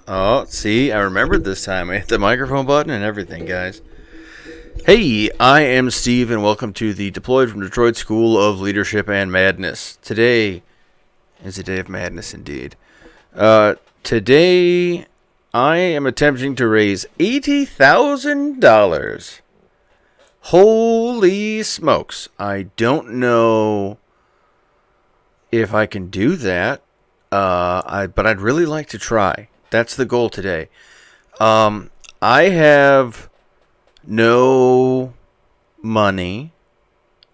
Oh, see, I remembered this time. I hit the microphone button and everything, guys. Hey, I am Steve, and welcome to the Deployed from Detroit School of Leadership and Madness. Today is a day of madness indeed. Today, I am attempting to raise $80,000. Holy smokes. I don't know if I can do that, but I'd really like to try. That's the goal today. I have no money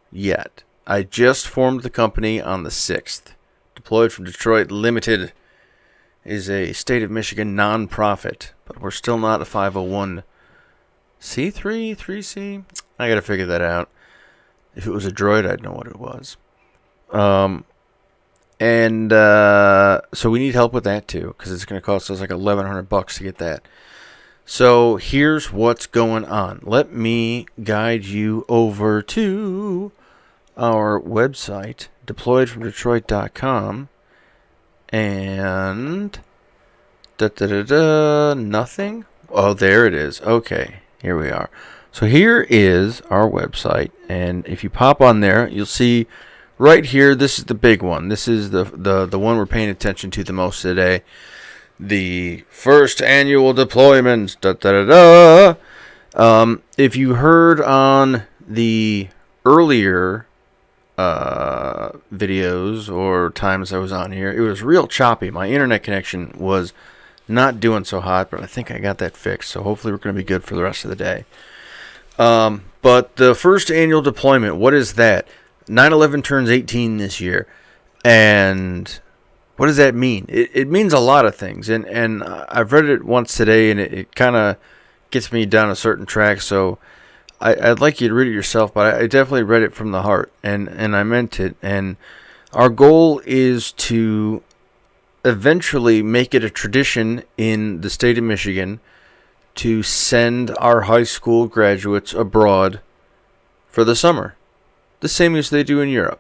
yet. I just formed the company on the 6th. Deployed from Detroit Limited is a state of Michigan nonprofit, but we're still not a 501c3, 3C. I gotta figure that out. If it was a droid, I'd know what it was. So we need help with that too, because it's going to cost us like $1,100 to get that. So here's what's going on. Let me guide you over to our website, deployedfromdetroit.com, and nothing. Oh, there it is. Okay, here we are. So here is our website, and if you pop on there, you'll see right here, this is the big one. This is the one we're paying attention to the most today. The first annual deployment. If you heard on the earlier videos or times I was on here, it was real choppy. My internet connection was not doing so hot, but I think I got that fixed. So hopefully we're going to be good for the rest of the day. But the first annual deployment, what is that? 9/11 turns 18 this year, and what does that mean? It means a lot of things, and I've read it once today, and it kind of gets me down a certain track, so I'd like you to read it yourself, but I definitely read it from the heart, and I meant it, and our goal is to eventually make it a tradition in the state of Michigan to send our high school graduates abroad for the summer. The same as they do in Europe.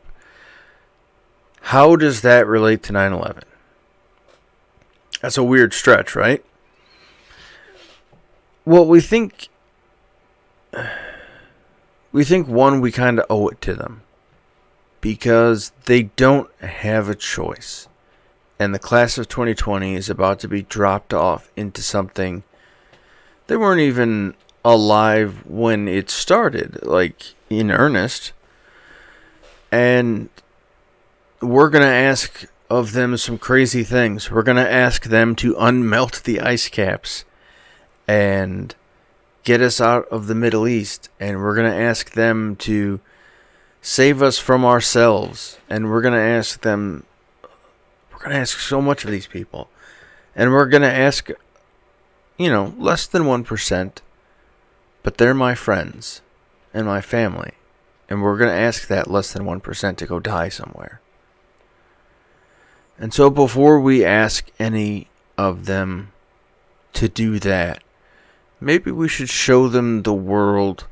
How does that relate to 9/11? That's a weird stretch, right? Well, we think one, we kind of owe it to them because they don't have a choice. And the class of 2020 is about to be dropped off into something they weren't even alive when it started, like in earnest. And we're going to ask of them some crazy things. We're going to ask them to unmelt the ice caps and get us out of the Middle East. And we're going to ask them to save us from ourselves. And we're going to ask so much of these people. And we're going to ask, less than 1%. But they're my friends and my family. And we're going to ask that less than 1% to go die somewhere. And so before we ask any of them to do that, maybe we should show them the world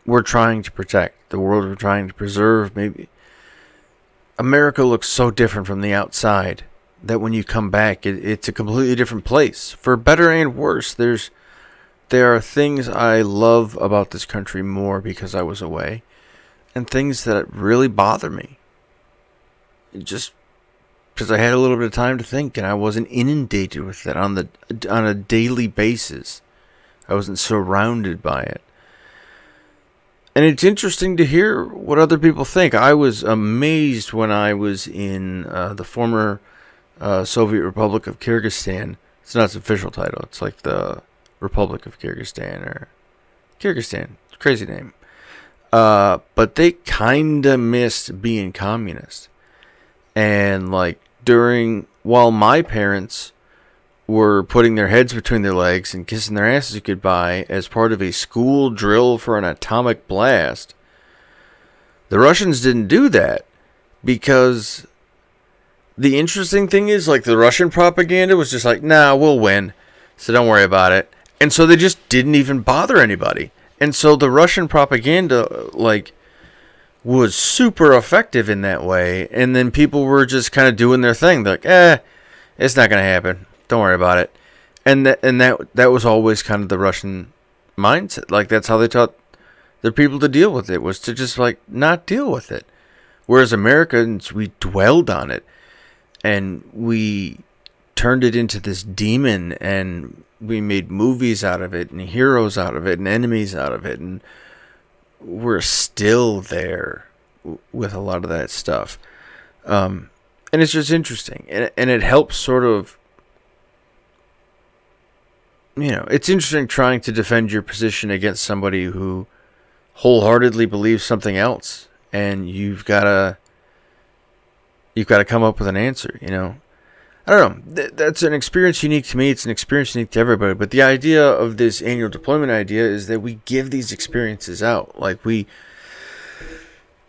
we're trying to protect, the world we're trying to preserve. Maybe America looks so different from the outside that when you come back, it's a completely different place. For better and worse, there are things I love about this country more because I was away, and things that really bother me. Just because I had a little bit of time to think, and I wasn't inundated with it on a daily basis. I wasn't surrounded by it. And it's interesting to hear what other people think. I was amazed when I was in the former Soviet Republic of Kyrgyzstan. It's not its official title. It's like the Republic of Kyrgyzstan or Kyrgyzstan. Crazy name. But they kind of missed being communist. And while my parents were putting their heads between their legs and kissing their asses goodbye as part of a school drill for an atomic blast, the Russians didn't do that because the interesting thing is, the Russian propaganda was just nah, we'll win, so don't worry about it. And so they just didn't even bother anybody. And so the Russian propaganda, was super effective in that way. And then people were just kind of doing their thing. They're It's not going to happen. Don't worry about it. And that was always kind of the Russian mindset. Like, that's how they taught their people to deal with it, was to just, like, not deal with it. Whereas Americans, we dwelled on it. And we turned it into this demon, and we made movies out of it, and heroes out of it, and enemies out of it. And we're still there with a lot of that stuff. And it's just interesting. And it helps sort of, it's interesting trying to defend your position against somebody who wholeheartedly believes something else. And you've got to come up with an answer, I don't know. That's an experience unique to me. It's an experience unique to everybody. But the idea of this annual deployment idea is that we give these experiences out. Like,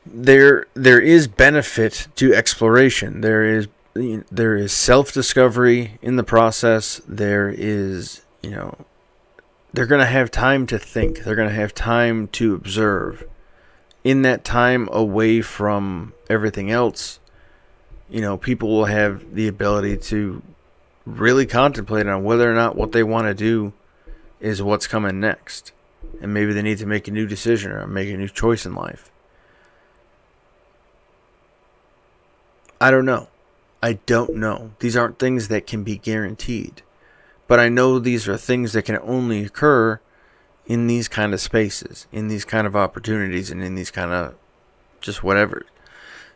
there is benefit to exploration. There is self-discovery in the process. There is, they're going to have time to think. They're going to have time to observe. In that time away from everything else, people will have the ability to really contemplate on whether or not what they want to do is what's coming next. And maybe they need to make a new decision or make a new choice in life. I don't know. I don't know. These aren't things that can be guaranteed. But I know these are things that can only occur in these kind of spaces, in these kind of opportunities, and in these kind of just whatever.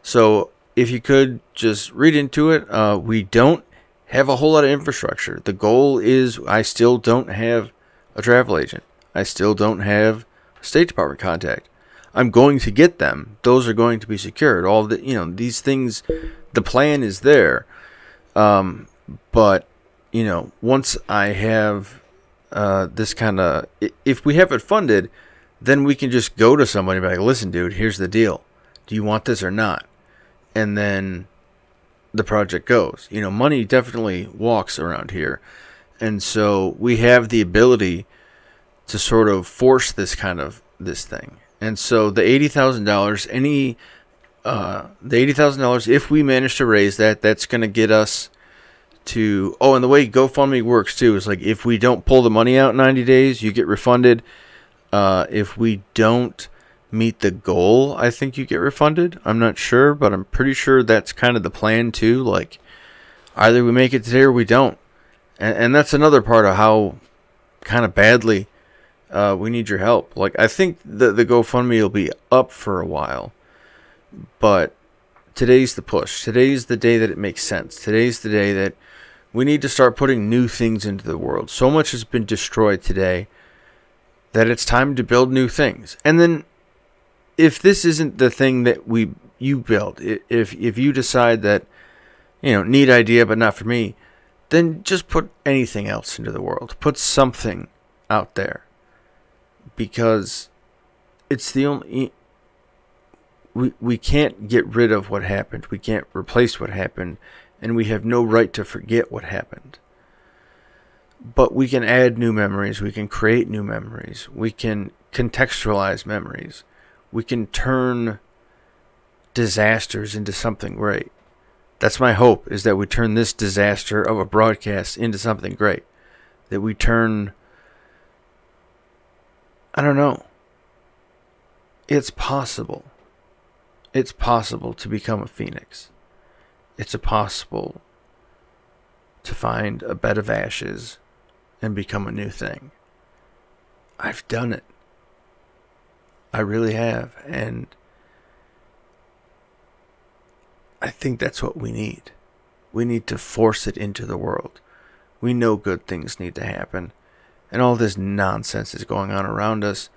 So if you could just read into it, we don't have a whole lot of infrastructure. The goal is, I still don't have a travel agent. I still don't have a State Department contact. I'm going to get them. Those are going to be secured. All the, these things, the plan is there. But, once I have this kind of, if we have it funded, then we can just go to somebody and be like, listen, dude, here's the deal. Do you want this or not? And then the project goes. Money definitely walks around here. And so we have the ability to sort of force this thing. And so the $80,000, the $80,000, if we manage to raise that, that's going to get us to, and the way GoFundMe works too is, like, if we don't pull the money out in 90 days, you get refunded. If we don't meet the goal, I think you get refunded. I'm not sure, but I'm pretty sure that's kind of the plan too. Like, either we make it today or we don't. And that's another part of how kind of badly we need your help. Like, I think the GoFundMe will be up for a while, but today's the push. Today's the day that it makes sense. Today's the day that we need to start putting new things into the world. So much has been destroyed today that it's time to build new things. And then, if this isn't the thing that you build, if you decide that, neat idea but not for me, then just put anything else into the world. Put something out there, because it's the only. We can't get rid of what happened. We can't replace what happened, and we have no right to forget what happened. But we can add new memories. We can create new memories. We can contextualize memories. We can turn disasters into something great. That's my hope, is that we turn this disaster of a broadcast into something great. That we turn, I don't know. It's possible. It's possible to become a phoenix. It's possible to find a bed of ashes and become a new thing. I've done it. I really have. And I think that's what we need. We need to force it into the world. We know good things need to happen. And all this nonsense is going on around us.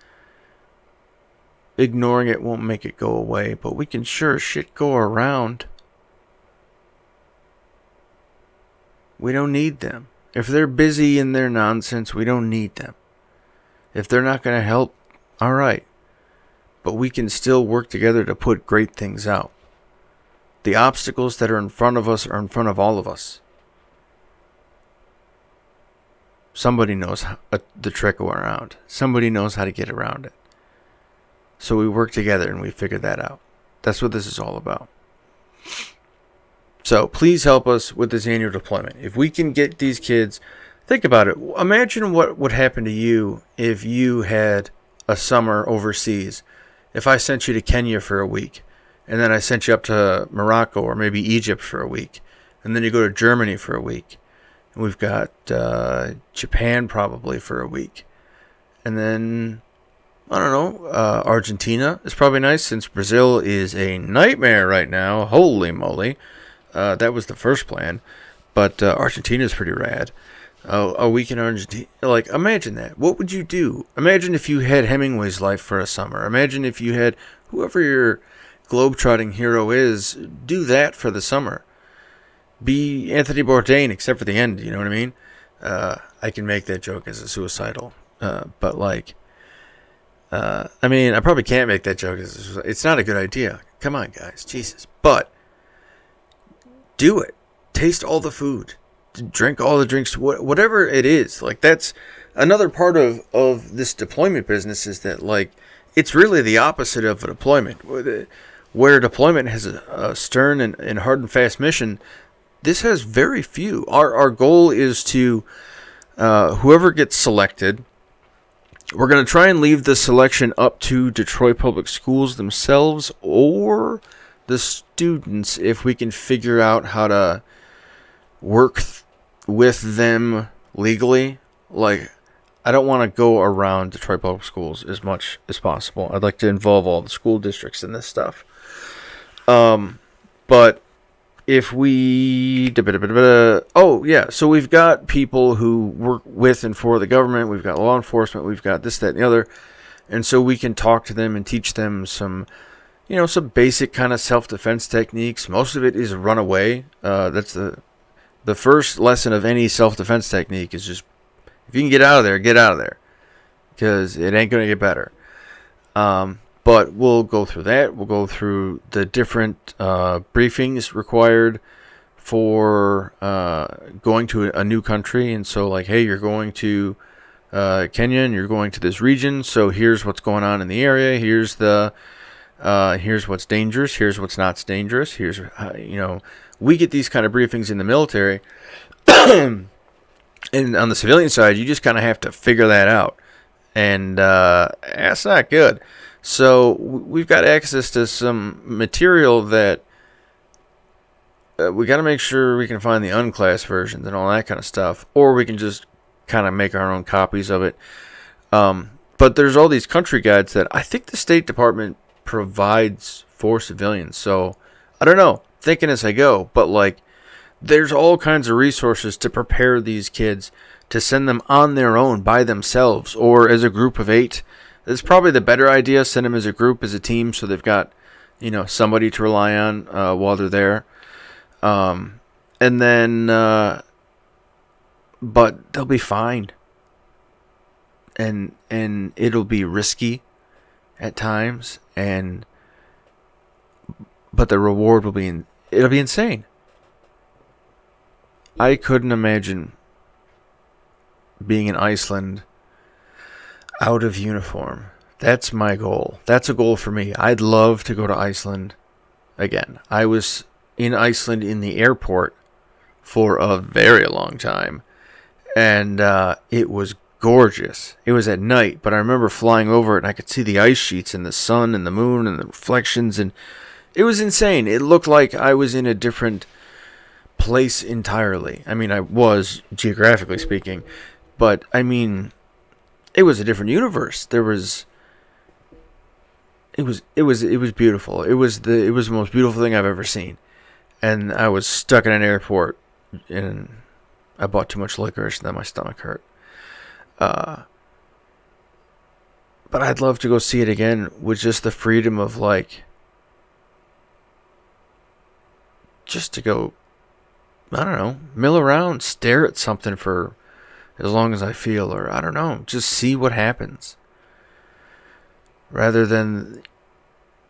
Ignoring it won't make it go away, but we can sure as shit go around. We don't need them. If they're busy in their nonsense, we don't need them. If they're not going to help, alright. But we can still work together to put great things out. The obstacles that are in front of us are in front of all of us. Somebody knows the trick around. Somebody knows how to get around it. So we work together and we figure that out. That's what this is all about. So please help us with this annual deployment. If we can get these kids, think about it. Imagine what would happen to you if you had a summer overseas. If I sent you to Kenya for a week, and then I sent you up to Morocco or maybe Egypt for a week, and then you go to Germany for a week, and we've got Japan probably for a week, and then I don't know, Argentina is probably nice since Brazil is a nightmare right now. Holy moly. That was the first plan. But Argentina is pretty rad. A week in Argentina. Like, imagine that. What would you do? Imagine if you had Hemingway's life for a summer. Imagine if you had whoever your globetrotting hero is, do that for the summer. Be Anthony Bourdain, except for the end, you know what I mean? I can make that joke as a suicidal. But, like... I mean, I probably can't make that joke. It's not a good idea. Come on, guys. Jesus. But do it. Taste all the food. Drink all the drinks. Whatever it is. Like, that's another part of this deployment business is that, like, it's really the opposite of a deployment. Where deployment has a stern and hard and fast mission, this has very few. Our goal is to, whoever gets selected, we're going to try and leave the selection up to Detroit Public Schools themselves or the students if we can figure out how to work with them legally. Like, I don't want to go around Detroit Public Schools as much as possible. I'd like to involve all the school districts in this stuff. But if we... Oh, yeah. So we've got people who work with and for the government. We've got law enforcement. We've got this, that, and the other. And so we can talk to them and teach them some, some basic kind of self-defense techniques. Most of it is run away. That's the first lesson of any self-defense technique is just, if you can get out of there, get out of there. Because it ain't going to get better. But we'll go through that. We'll go through the different briefings required for going to a new country. And so, like, hey, you're going to Kenya and you're going to this region. So here's what's going on in the area. Here's what's dangerous. Here's what's not dangerous. Here's we get these kind of briefings in the military. And on the civilian side, you just kind of have to figure that out. And that's not good. So we've got access to some material that we got to make sure we can find the unclassed versions and all that kind of stuff, or we can just kind of make our own copies of it. But there's all these country guides that I think the State Department provides for civilians. So I don't know, thinking as I go, but like there's all kinds of resources to prepare these kids to send them on their own by themselves or as a group of 8. It's probably the better idea. Send them as a group, as a team, so they've got, somebody to rely on while they're there. And then, but they'll be fine. And it'll be risky at times, but the reward will be it'll be insane. I couldn't imagine being in Iceland out of uniform. That's my goal. That's a goal for me. I'd love to go to Iceland again. I was in Iceland in the airport for a very long time, and it was gorgeous. It was at night, but I remember flying over it, and I could see the ice sheets and the sun and the moon and the reflections, and it was insane. It looked like I was in a different place entirely. I mean, I was, geographically speaking, but I mean, it was a different universe. It was beautiful. It was the most beautiful thing I've ever seen. And I was stuck in an airport, and I bought too much licorice, and then my stomach hurt. But I'd love to go see it again with just the freedom of, like, just to go, I don't know, mill around, stare at something for as long as I feel, or I don't know, just see what happens. Rather than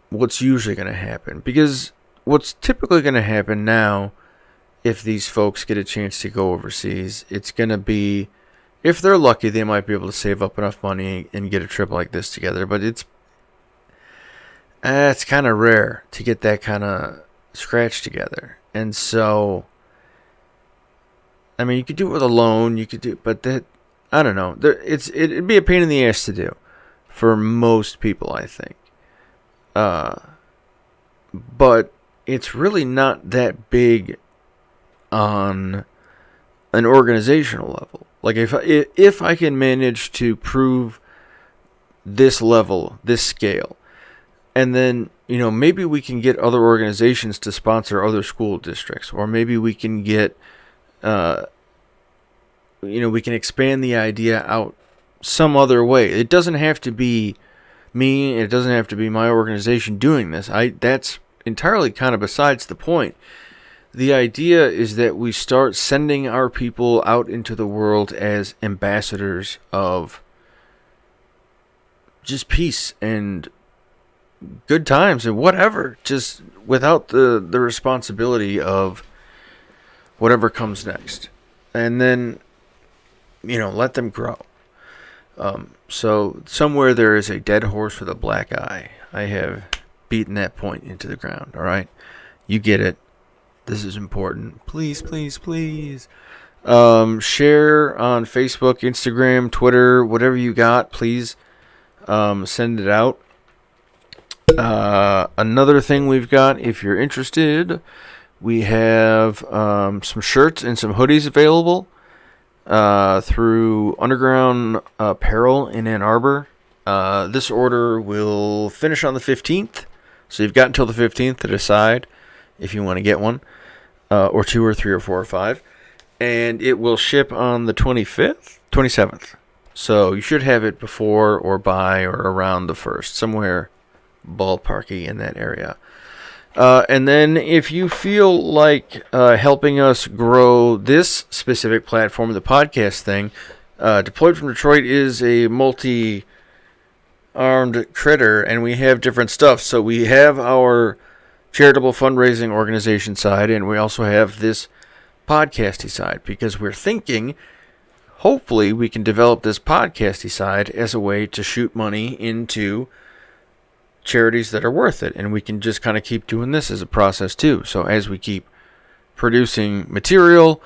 what's usually going to happen. Because what's typically going to happen now, if these folks get a chance to go overseas, it's going to be, if they're lucky, they might be able to save up enough money and get a trip like this together. But it's kind of rare to get that kind of scratch together. And so, I mean, you could do it with a loan. You could do, but that, I don't know. It'd be a pain in the ass to do for most people, I think. But it's really not that big on an organizational level. Like if I can manage to prove this level, this scale, and then, maybe we can get other organizations to sponsor other school districts, or maybe we can get, we can expand the idea out some other way. It doesn't have to be me. It doesn't have to be my organization doing this. That's entirely kind of besides the point. The idea is that we start sending our people out into the world as ambassadors of just peace and good times and whatever, just without the responsibility of whatever comes next. And then, let them grow. So somewhere there is a dead horse with a black eye. I have beaten that point into the ground, all right? You get it. This is important. Please, please, please. Share on Facebook, Instagram, Twitter, whatever you got, please send it out. Another thing we've got, if you're interested, we have some shirts and some hoodies available through Underground Apparel in Ann Arbor. This order will finish on the 15th, so you've got until the 15th to decide if you want to get one, or 2 or 3 or 4 or 5, and it will ship on the 27th. So you should have it before or by or around the 1st, somewhere ballparky in that area. And then if you feel like helping us grow this specific platform, the podcast thing, Deployed from Detroit is a multi-armed critter, and we have different stuff. So we have our charitable fundraising organization side, and we also have this podcasty side, because we're thinking hopefully we can develop this podcasty side as a way to shoot money into charities that are worth it, and we can just kind of keep doing this as a process too. So as we keep producing material,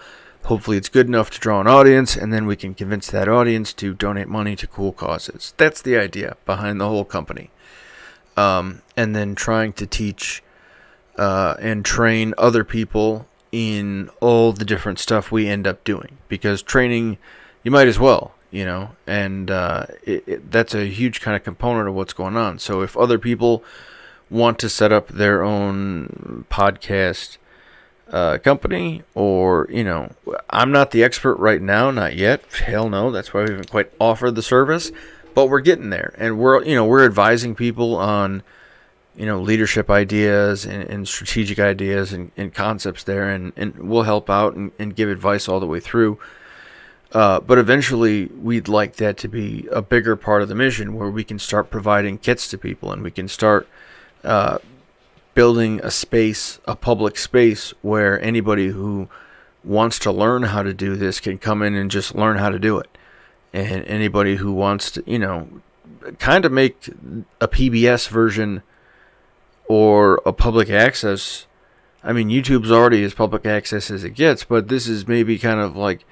hopefully it's good enough to draw an audience, and then we can convince that audience to donate money to cool causes. That's the idea behind the whole company. And then trying to teach and train other people in all the different stuff we end up doing, because training, you might as well, and that's a huge kind of component of what's going on. So if other people want to set up their own podcast company, or, I'm not the expert right now, not yet, hell no, that's why we haven't quite offered the service, but we're getting there, and we're advising people on, leadership ideas and strategic ideas and concepts there, and we'll help out and give advice all the way through. But eventually, we'd like that to be a bigger part of the mission, where we can start providing kits to people, and we can start building a space, a public space, where anybody who wants to learn how to do this can come in and just learn how to do it. And anybody who wants to, kind of make a PBS version or a public access. I mean, YouTube's already as public access as it gets, but this is maybe kind of like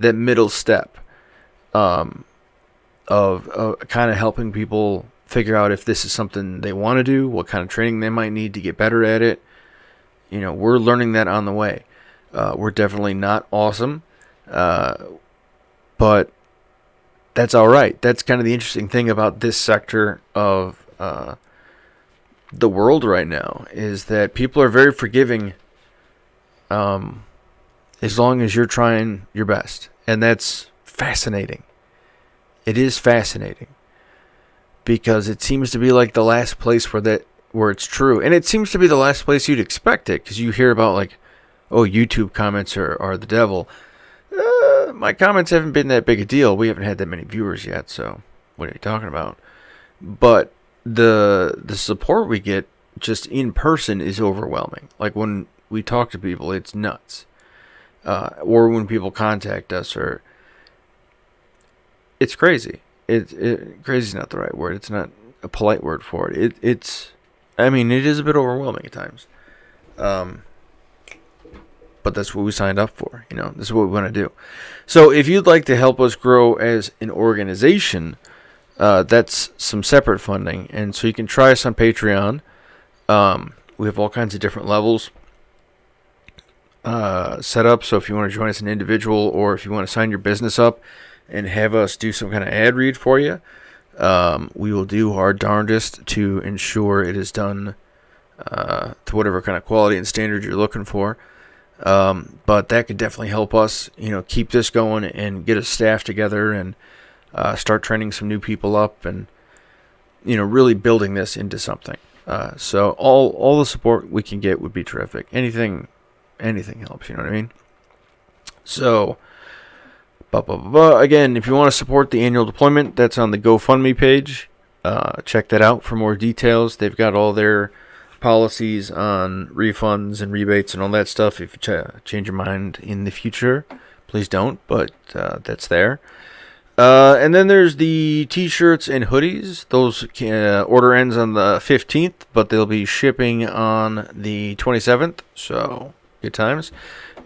that middle step of kind of helping people figure out if this is something they want to do, what kind of training they might need to get better at it. We're learning that on the way. We're definitely not awesome, but that's all right. That's kind of the interesting thing about this sector of the world right now, is that people are very forgiving as long as you're trying your best. And that's fascinating. It is fascinating, because it seems to be like the last place where it's true. And it seems to be the last place you'd expect it, because you hear about like, oh, YouTube comments are the devil. My comments haven't been that big a deal. We haven't had that many viewers yet, so what are you talking about? But the support we get just in person is overwhelming. Like when we talk to people, it's nuts. Or when people contact us, or it's crazy. Crazy is not the right word. It's not a polite word for it. It is a bit overwhelming at times. but that's what we signed up for. This is what we want to do. So if you'd like to help us grow as an organization, that's some separate funding. And so you can try us on Patreon. We have all kinds of different levels set up. So if you want to join us as an individual, or if you want to sign your business up and have us do some kind of ad read for you, we will do our darndest to ensure it is done to whatever kind of quality and standard you're looking for. But that could definitely help us, keep this going and get a staff together and start training some new people up and, really building this into something. So all the support we can get would be terrific. Anything helps, you know what I mean? So, again, if you want to support the annual deployment, that's on the GoFundMe page. Check that out for more details. They've got all their policies on refunds and rebates and all that stuff. If you change your mind in the future, please don't, but that's there. And then there's the t-shirts and hoodies. Those order ends on the 15th, but they'll be shipping on the 27th, so good times.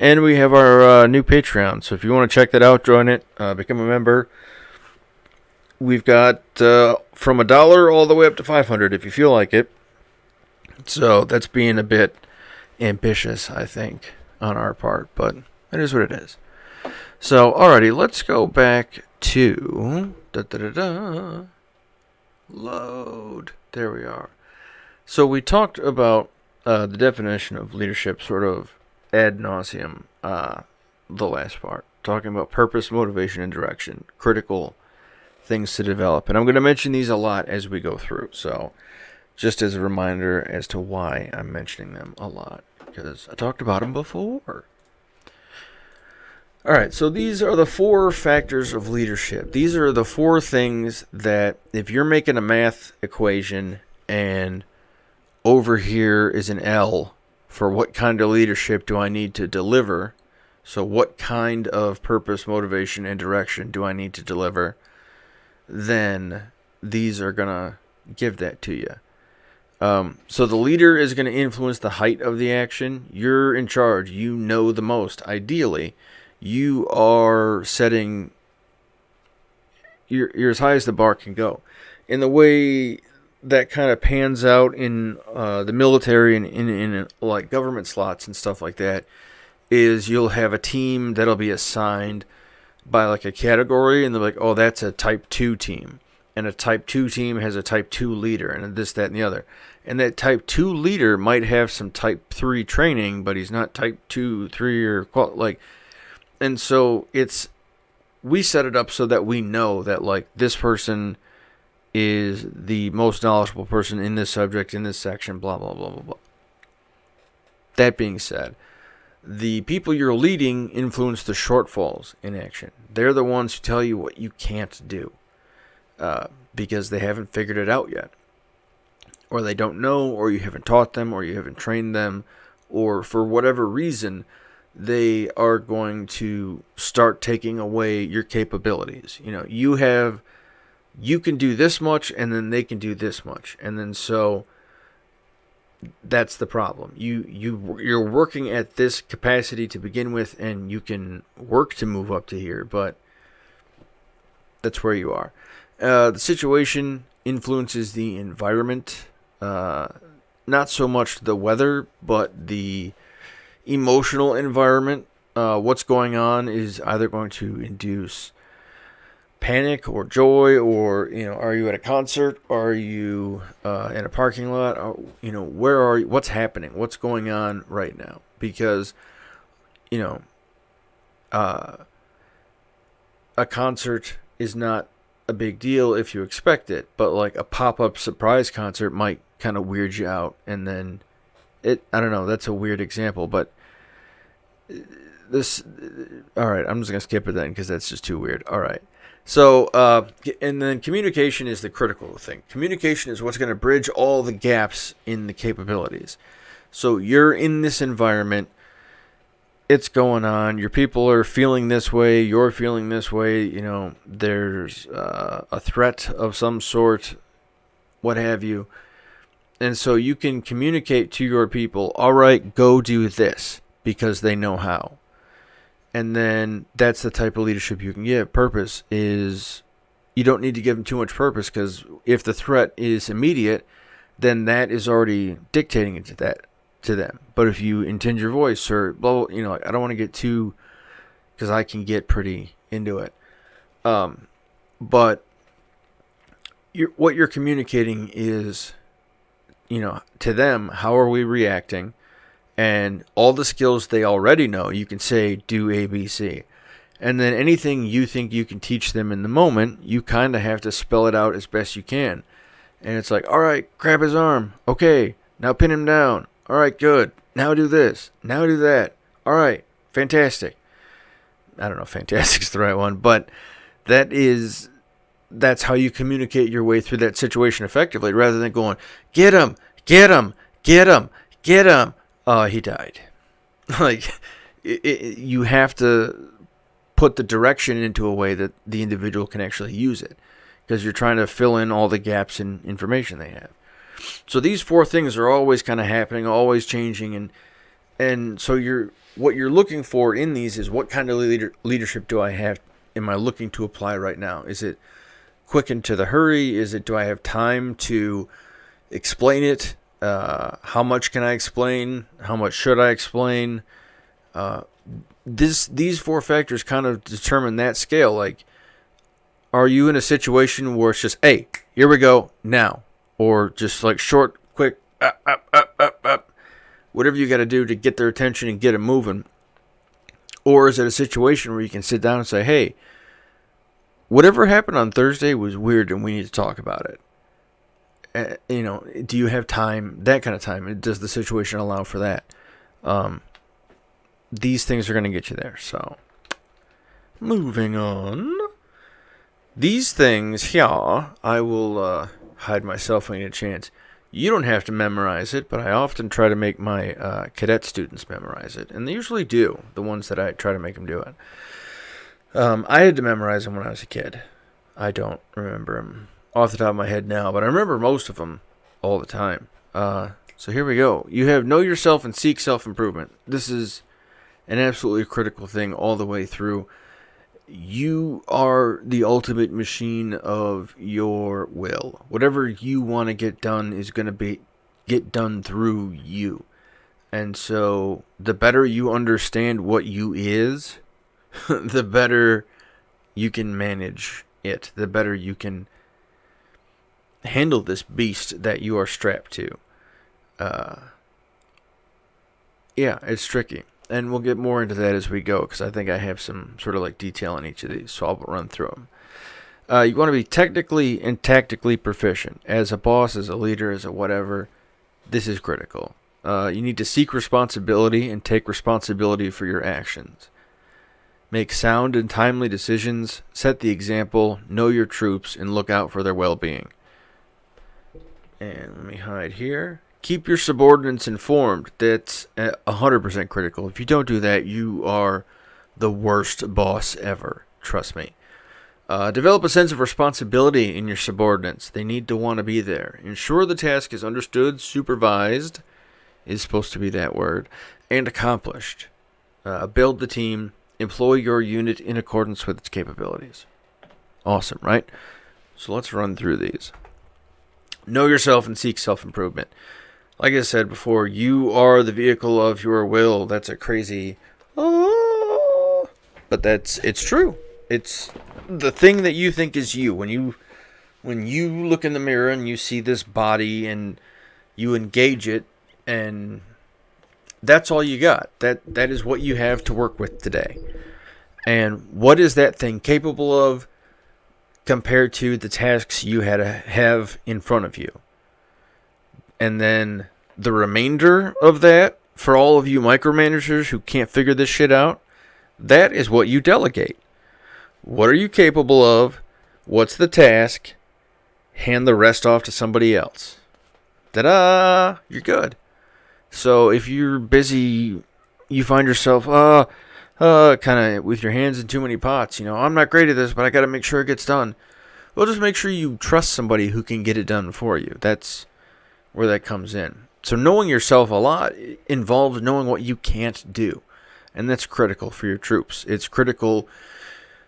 And we have our new Patreon, so if you want to check that out, join it, become a member. We've got from $1 all the way up to $500 if you feel like it. So that's being a bit ambitious, I think, on our part, but it is what it is. So, alrighty, let's go back to load. There we are. So we talked about the definition of leadership sort of ad nauseum the last part, talking about purpose, motivation, and direction, critical things to develop. And I'm going to mention these a lot as we go through. So just as a reminder as to why I'm mentioning them a lot, because I talked about them before. All right, so these are the 4 factors of leadership. These are the 4 things that if you're making a math equation and over here is an L for what kind of leadership do I need to deliver, so what kind of purpose, motivation, and direction do I need to deliver, then these are going to give that to you. So the leader is going to influence the height of the action. You're in charge. You know the most. Ideally, you are setting, you're as high as the bar can go. In the way that kind of pans out in the military and in like government slots and stuff like that is you'll have a team that'll be assigned by like a category, and they're like, oh, that's a type 2 team. And a type 2 team has a type 2 leader, and this, that, and the other. And that type 2 leader might have some type 3 training, but he's not type 2, 3, or like. And so we set it up so that we know that like this person is the most knowledgeable person in this subject, in this section, blah, blah, blah, blah, blah. That being said, the people you're leading influence the shortfalls in action. They're the ones who tell you what you can't do. Because they haven't figured it out yet, or they don't know, or you haven't taught them, or you haven't trained them, or for whatever reason, they are going to start taking away your capabilities. You can do this much, and then they can do this much, and then so that's the problem. You're working at this capacity to begin with, and you can work to move up to here, but that's where you are. The situation influences the environment, not so much the weather, but the emotional environment. What's going on is either going to induce panic or joy, or are you at a concert? Are you in a parking lot? Or, where are you? What's happening? What's going on right now? Because a concert is not a big deal if you expect it, but like a pop-up surprise concert might kind of weird you out, and then I don't know, that's a weird example, but alright, I'm just going to skip it then because that's just too weird. Alright, so, and then communication is the critical thing. Communication is what's going to bridge all the gaps in the capabilities. So you're in this environment, it's going on, your people are feeling this way, you're feeling this way, there's a threat of some sort, what have you. And so you can communicate to your people, all right, go do this, because they know how. And then that's the type of leadership you can give. Purpose is, you don't need to give them too much purpose, because if the threat is immediate, then that is already dictating it to them. But if you intend your voice or blah, blah, like, I don't want to get too, because I can get pretty into it. But what you're communicating is, to them, how are we reacting? And all the skills they already know, you can say, do A, B, C. And then anything you think you can teach them in the moment, you kind of have to spell it out as best you can. And it's like, all right, grab his arm. Okay, now pin him down. All right, good. Now do this. Now do that. All right, fantastic. I don't know if fantastic's the right one, but that's how you communicate your way through that situation effectively, rather than going, get him, get him, get him, get him. He died. You have to put the direction into a way that the individual can actually use it, because you're trying to fill in all the gaps in information they have. So these 4 things are always kind of happening, always changing, and so what you're looking for in these is, what kind of leadership do I have? Am I looking to apply right now? Is it quick and to the hurry? Do I have time to explain it? How much can I explain? How much should I explain? These 4 factors kind of determine that scale. Like, are you in a situation where it's just, hey, here we go, now? Or just like short, quick, up. Whatever you got to do to get their attention and get them moving. Or is it a situation where you can sit down and say, hey, whatever happened on Thursday was weird and we need to talk about it. Do you have time? That kind of time. Does the situation allow for that? These things are going to get you there. So, moving on. These things here, I will hide myself when I get a chance. You don't have to memorize it, but I often try to make my cadet students memorize it. And they usually do, the ones that I try to make them do it. I had to memorize them when I was a kid. I don't remember them off the top of my head now, but I remember most of them all the time. So here we go. You have know yourself and seek self-improvement. This is an absolutely critical thing all the way through. You are the ultimate machine of your will. Whatever you want to get done is going to get done through you. And so the better you understand what you is, the better you can manage it. The better you can handle this beast that you are strapped to. Yeah, it's tricky. And we'll get more into that as we go, because I think I have some sort of like detail on each of these, so I'll run through them. You want to be technically and tactically proficient. As a boss, as a leader, as a whatever, this is critical. You need to seek responsibility and take responsibility for your actions. Make sound and timely decisions, set the example, know your troops, and look out for their well-being. And let me hide here. Keep your subordinates informed. That's 100% critical. If you don't do that, you are the worst boss ever. Trust me. Develop a sense of responsibility in your subordinates. They need to want to be there. Ensure the task is understood, supervised, is supposed to be that word, and accomplished. Build the team. Employ your unit in accordance with its capabilities. Awesome, right? So let's run through these. Know yourself and seek self-improvement. Like I said before, you are the vehicle of your will. That's a crazy, but it's true. It's the thing that you think is you. When you look in the mirror and you see this body and you engage it, and that's all you got. That is what you have to work with today. And what is that thing capable of compared to the tasks you had to have in front of you? And then the remainder of that, for all of you micromanagers who can't figure this shit out, that is what you delegate. What are you capable of? What's the task? Hand the rest off to somebody else. Ta-da! You're good. So if you're busy, you find yourself kind of with your hands in too many pots. I'm not great at this, but I got to make sure it gets done. Well, just make sure you trust somebody who can get it done for you. That's where that comes in. So knowing yourself a lot involves knowing what you can't do. And that's critical for your troops. It's critical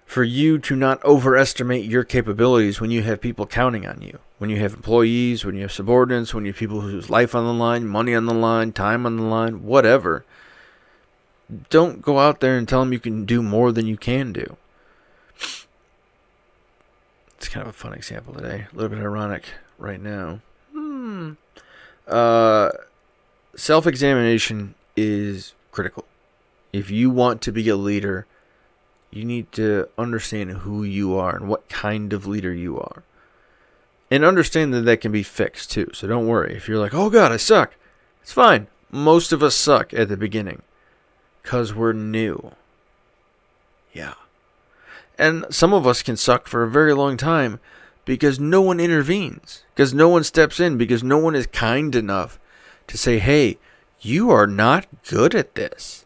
for you to not overestimate your capabilities when you have people counting on you. When you have employees, when you have subordinates, when you have people whose life on the line, money on the line, time on the line, whatever. Don't go out there and tell them you can do more than you can do. It's kind of a fun example today. A little bit ironic right now. Self-examination is critical. If you want to be a leader, you need to understand who you are and what kind of leader you are. And understand that that can be fixed too. So don't worry. If you're like, oh God, I suck. It's fine. Most of us suck at the beginning. Because we're new. Yeah. And some of us can suck for a very long time because no one intervenes. Because no one steps in. Because no one is kind enough to say, hey, you are not good at this.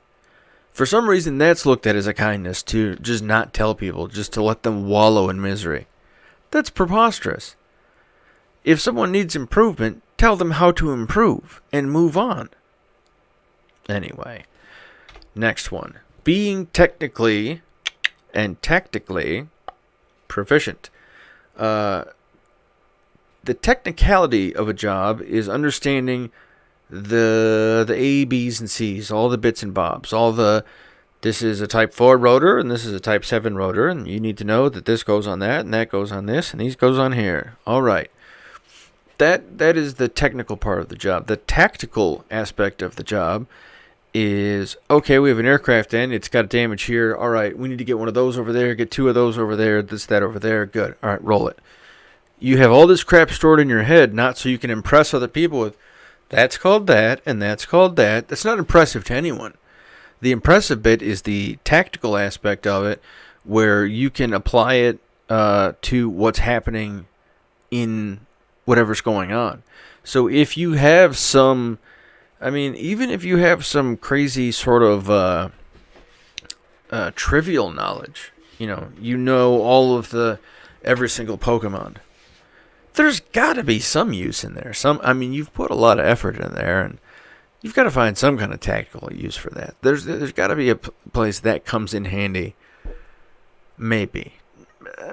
For some reason, that's looked at as a kindness to just not tell people, just to let them wallow in misery. That's preposterous. If someone needs improvement, tell them how to improve and move on. Anyway, next one. Being technically and tactically proficient. The technicality of a job is understanding the A, B's, and C's, all the bits and bobs, this is a type 4 rotor, and this is a type 7 rotor, and you need to know that this goes on that, and that goes on this, and these goes on here. All right. That is the technical part of the job. The tactical aspect of the job is, okay, we have an aircraft in, it's got damage here. All right, we need to get one of those over there, get 2 of those over there, this, that over there. Good. All right, roll it. You have all this crap stored in your head, not so you can impress other people with, that's called that, and that's called that. That's not impressive to anyone. The impressive bit is the tactical aspect of it, where you can apply it to what's happening in whatever's going on. So if you have some, even if you have some crazy sort of trivial knowledge, you know all of every single Pokemon. There's got to be some use in there. You've put a lot of effort in there, and you've got to find some kind of tactical use for that. There's got to be a place that comes in handy. Maybe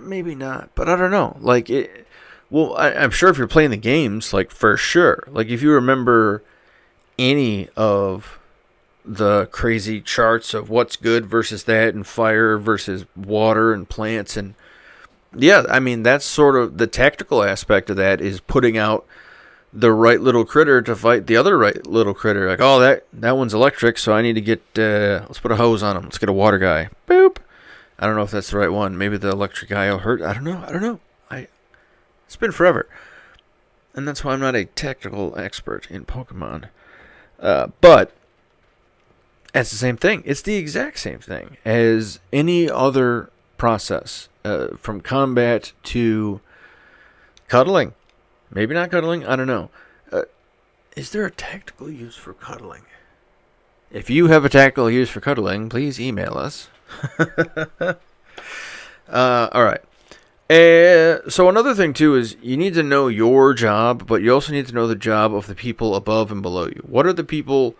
not, but I don't know. I'm sure if you're playing the games, for sure. If you remember any of the crazy charts of what's good versus that, and fire versus water and plants, and yeah, that's sort of the tactical aspect of that, is putting out the right little critter to fight the other right little critter. That one's electric, so I need to get, let's put a hose on him. Let's get a water guy. Boop. I don't know if that's the right one. Maybe the electric guy will hurt. I don't know. It's been forever. And that's why I'm not a technical expert in Pokemon. But it's the same thing. It's the exact same thing as any other process. From combat to cuddling. Maybe not cuddling. I don't know. Is there a tactical use for cuddling? If you have a tactical use for cuddling, please email us. All right. So another thing, too, is you need to know your job, but you also need to know the job of the people above and below you. What are the people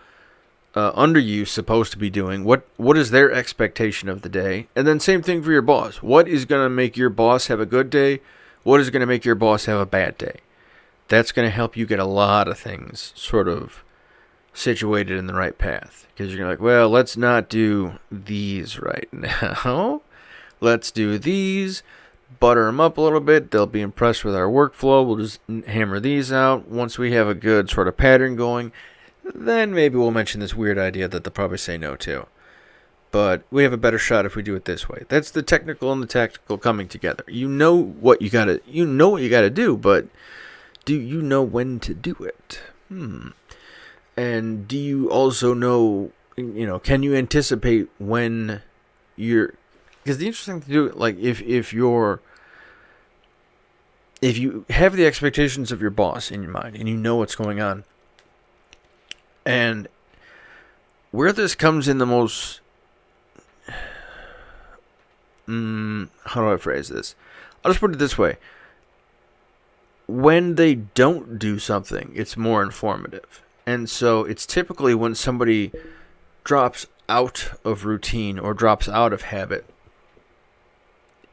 under you supposed to be doing? What is their expectation of the day? And then same thing for your boss. What is going to make your boss have a good day? What is going to make your boss have a bad day? That's going to help you get a lot of things sort of situated in the right path. Because you're like, well, let's not do these right now. Let's do these. Butter them up a little bit. They'll be impressed with our workflow. We'll just hammer these out. Once we have a good sort of pattern going, then maybe we'll mention this weird idea that they'll probably say no to. But we have a better shot if we do it this way. That's the technical and the tactical coming together. You know what you gotta do, but do you know when to do it? And do you also know, can you anticipate when you're... Because the interesting thing to do, if you have the expectations of your boss in your mind and you know what's going on, and where this comes in the most, how do I phrase this? I'll just put it this way. When they don't do something, it's more informative. And so it's typically when somebody drops out of routine or drops out of habit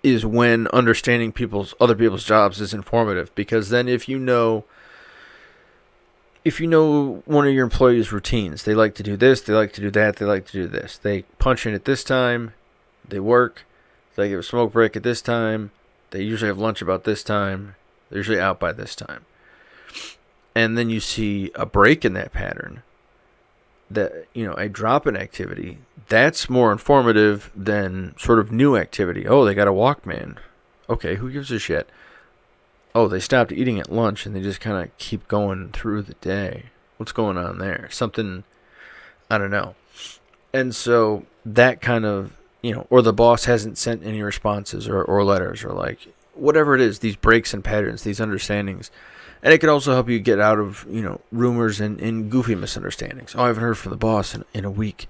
is when understanding other people's jobs is informative, because then if you know one of your employees' routines, they like to do this, they like to do that, they like to do this. They punch in at this time, they work, they give a smoke break at this time, they usually have lunch about this time, they're usually out by this time. And then you see a break in that pattern, that, a drop in activity, that's more informative than sort of new activity. Oh, they got a Walkman. Okay, who gives a shit? Oh, they stopped eating at lunch and they just kind of keep going through the day. What's going on there? Something, I don't know. And so that kind of, or the boss hasn't sent any responses or letters or like whatever it is, these breaks and patterns, these understandings. And it can also help you get out of, rumors and goofy misunderstandings. Oh, I haven't heard from the boss in a week.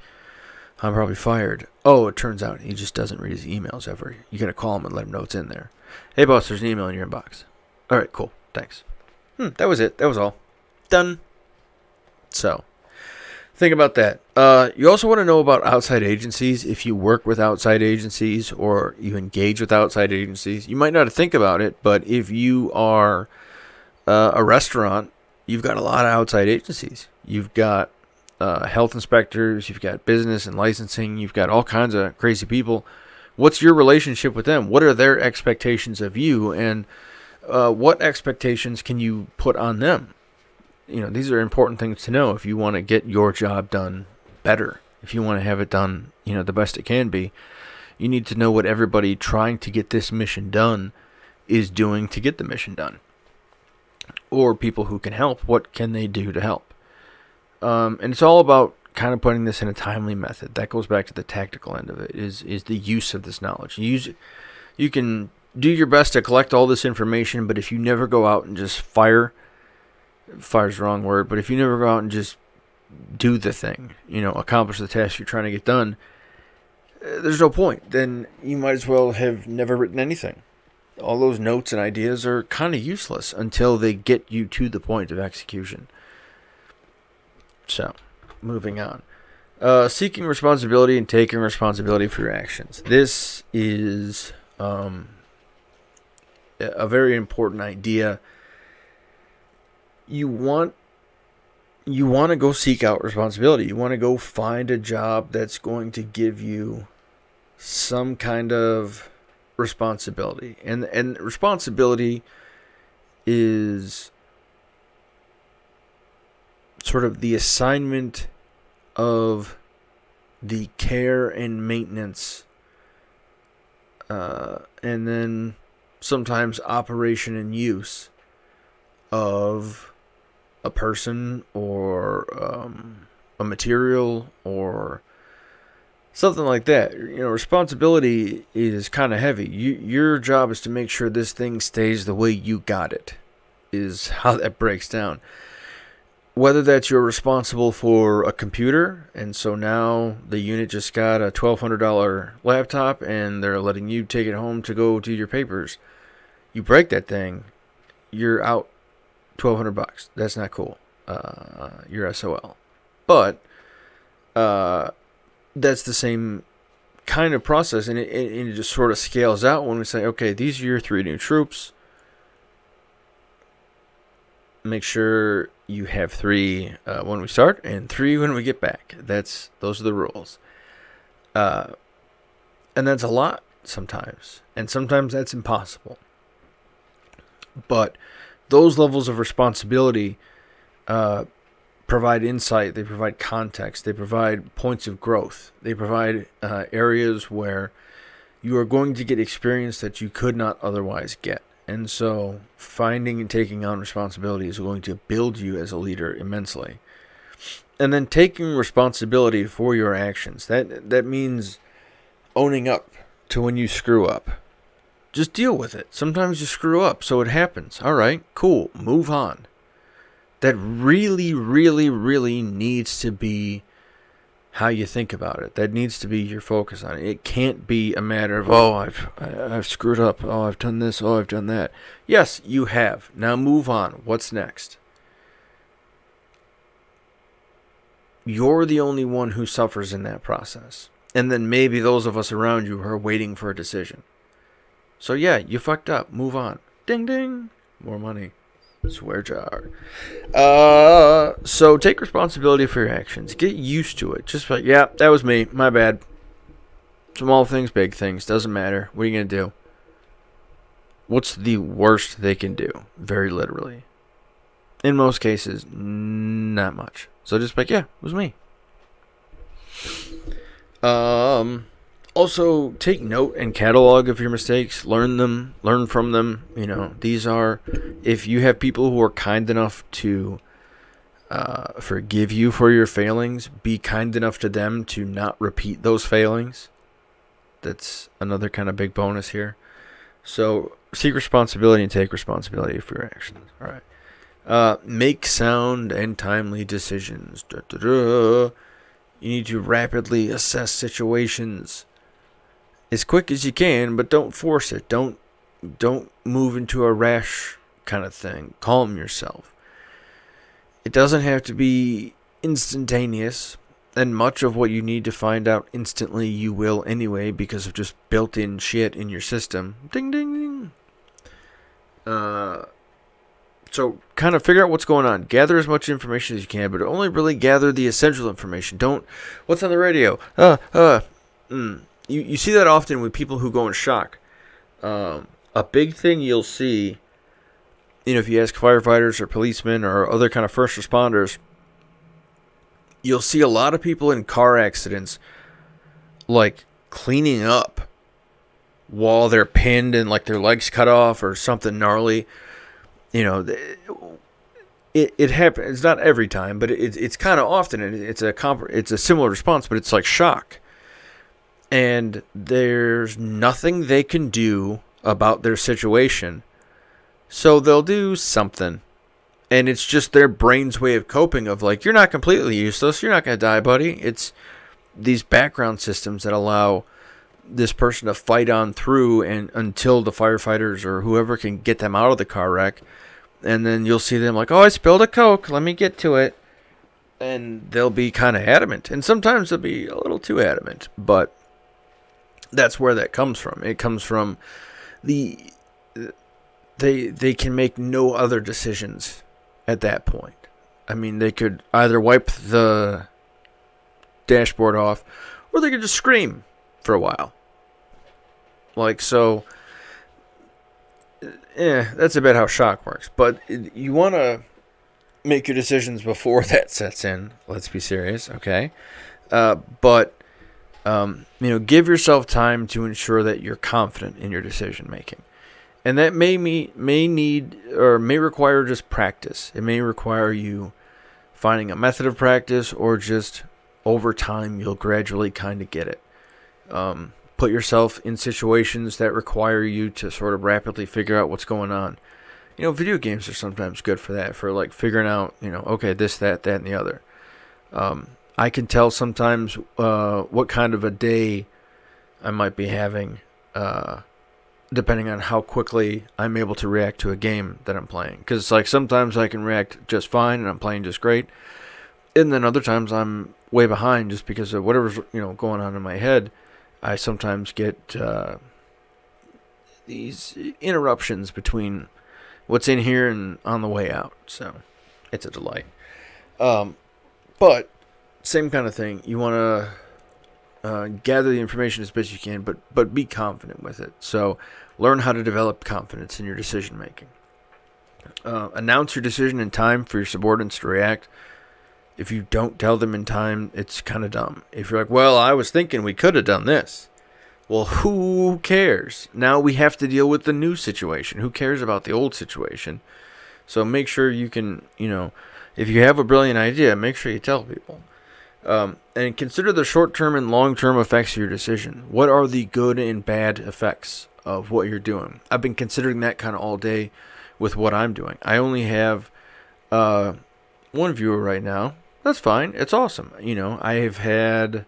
I'm probably fired. Oh, it turns out he just doesn't read his emails ever. You're going to call him and let him know it's in there. Hey, boss, there's an email in your inbox. All right, cool. Thanks. That was it. That was all. Done. So, think about that. You also want to know about outside agencies. If you work with outside agencies or you engage with outside agencies, you might not think about it, but if you are a restaurant, you've got a lot of outside agencies. You've got health inspectors, you've got business and licensing, you've got all kinds of crazy people. What's your relationship with them? What are their expectations of you? And what expectations can you put on them? These are important things to know if you want to get your job done better. If you want to have it done, the best it can be, you need to know what everybody trying to get this mission done is doing to get the mission done. Or people who can help, what can they do to help? And it's all about kind of putting this in a timely method. That goes back to the tactical end of it, is the use of this knowledge. You can do your best to collect all this information, but if you never go out and just fire's the wrong word, but if you never go out and just do the thing, accomplish the task you're trying to get done, there's no point. Then you might as well have never written anything. All those notes and ideas are kind of useless until they get you to the point of execution. So, moving on. Seeking responsibility and taking responsibility for your actions. This is a very important idea. You want to go seek out responsibility. You want to go find a job that's going to give you some kind of responsibility. And responsibility is sort of the assignment of the care and maintenance, and then sometimes operation and use of a person or a material or something like that. Responsibility is kind of heavy. Your job is to make sure this thing stays the way you got it, is how that breaks down. Whether that's you're responsible for a computer, and so now the unit just got a $1,200 laptop, and they're letting you take it home to go do your papers. You break that thing, you're out $1,200. That's not cool. You're SOL. But that's the same kind of process, and it just sort of scales out when we say, okay, these are your 3 new troops. Make sure you have 3 when we start and 3 when we get back. Those are the rules. And that's a lot sometimes. And sometimes that's impossible. But those levels of responsibility provide insight. They provide context. They provide points of growth. They provide areas where you are going to get experience that you could not otherwise get. And so finding and taking on responsibility is going to build you as a leader immensely. And then taking responsibility for your actions. That means owning up to when you screw up. Just deal with it. Sometimes you screw up, so it happens. All right, cool. Move on. That really, really, really needs to be how you think about it. That needs to be your focus on it. It can't be a matter of, I've screwed up. Oh, I've done this. Oh, I've done that. Yes, you have. Now move on. What's next? you're the only one who suffers in that process. And then maybe those of us around you are waiting for a decision. So yeah, you fucked up. Move on. Ding ding. More money. Swear jar. So take responsibility for your actions. Get used to it. Just like, yeah, that was me. My bad. Small things, big things. Doesn't matter. What are you going to do? What's the worst they can do? Very literally. In most cases, not much. So just like, yeah, it was me. Also, take note and catalog of your mistakes. Learn from them. These are, if you have people who are kind enough to forgive you for your failings, be kind enough to them to not repeat those failings. That's another kind of big bonus here. So, seek responsibility and take responsibility for your actions. All right. Make sound and timely decisions. You need to rapidly assess situations as quick as you can, but don't force it. Don't move into a rash kind of thing. Calm yourself. It doesn't have to be instantaneous, and much of what you need to find out instantly you will anyway because of just built-in shit in your system. Ding ding ding. So kind of figure out what's going on. Gather as much information as you can, but only really gather the essential information. Don't, what's on the radio? You see that often with people who go in shock. A big thing you'll see, if you ask firefighters or policemen or other kind of first responders, you'll see a lot of people in car accidents, like, cleaning up while they're pinned and, like, their legs cut off or something gnarly. It happens. It's not every time, but it's kind of often. And it's a similar response, but it's like shock. And there's nothing they can do about their situation, so they'll do something. And it's just their brain's way of coping of like, you're not completely useless. You're not going to die, buddy. It's these background systems that allow this person to fight on through and until the firefighters or whoever can get them out of the car wreck. And then you'll see them like, oh, I spilled a Coke. Let me get to it. And they'll be kind of adamant. And sometimes they'll be a little too adamant. But that's where that comes from. It comes from they can make no other decisions at that point. I mean, they could either wipe the dashboard off or they could just scream for a while. Like, so, that's about how shock works. But you want to make your decisions before that sets in. Let's be serious, okay? But give yourself time to ensure that you're confident in your decision making. And that may require just practice. It may require you finding a method of practice, or just over time you'll gradually kind of get it. Put yourself in situations that require you to sort of rapidly figure out what's going on. Video games are sometimes good for that, for like figuring out, okay, this, that, and the other. I can tell sometimes what kind of a day I might be having, depending on how quickly I'm able to react to a game that I'm playing. Because like sometimes I can react just fine and I'm playing just great, and then other times I'm way behind just because of whatever's going on in my head. I sometimes get these interruptions between what's in here and on the way out. So it's a delight. But same kind of thing. You want to gather the information as best you can, but be confident with it. So learn how to develop confidence in your decision making. Announce your decision in time for your subordinates to react. If you don't tell them in time, it's kind of dumb. If you're like, well, I was thinking we could have done this. Well, who cares? Now we have to deal with the new situation. Who cares about the old situation? So make sure you can, if you have a brilliant idea, make sure you tell people. And consider the short-term and long-term effects of your decision. What are the good and bad effects of what you're doing? I've been considering that kind of all day with what I'm doing. I only have one viewer right now. That's fine. It's awesome. I have had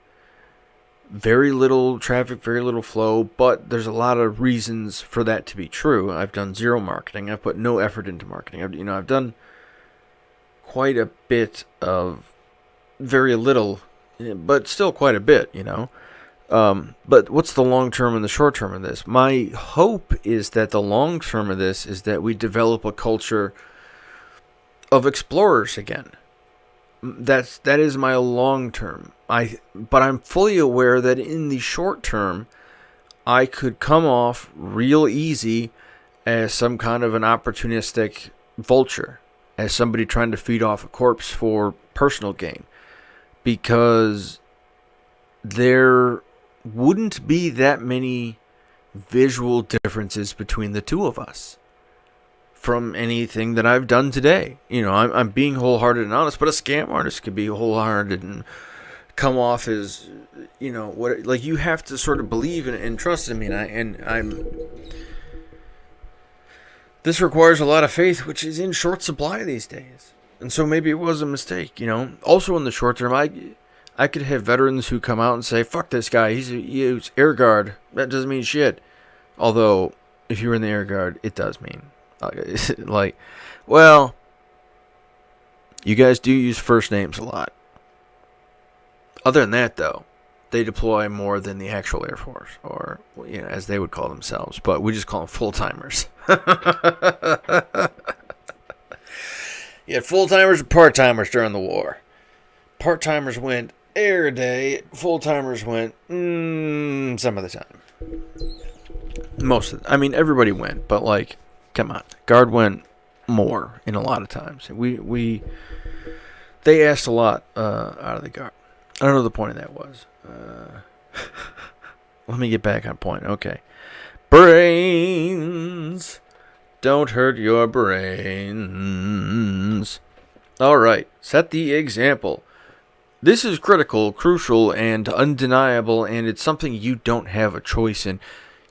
very little traffic, very little flow, but there's a lot of reasons for that to be true. I've done zero marketing. I've put no effort into marketing. I've done quite a bit of very little, but still quite a bit, But what's the long term and the short term of this? My hope is that the long term of this is that we develop a culture of explorers again. That is my long term. But I'm fully aware that in the short term, I could come off real easy as some kind of an opportunistic vulture, as somebody trying to feed off a corpse for personal gain, because there wouldn't be that many visual differences between the two of us from anything that I've done today. I'm being wholehearted and honest, but a scam artist could be wholehearted and come off as, what, like, you have to sort of believe and trust in me, this requires a lot of faith, which is in short supply these days. And so maybe it was a mistake, Also in the short term, I could have veterans who come out and say, fuck this guy, he's air guard. That doesn't mean shit. Although, if you're in the air guard, it does mean. Well, you guys do use first names a lot. Other than that, though, they deploy more than the actual Air Force, or, as they would call themselves. But we just call them full-timers. You had full-timers and part-timers during the war. Part-timers went air day. Full-timers went some of the time. Everybody went, but, come on. Guard went more in a lot of times. They asked a lot out of the Guard. I don't know what the point of that was. Let me get back on point. Okay. Brains. Don't hurt your brains. All right. Set the example. This is critical, crucial, and undeniable, and it's something you don't have a choice in.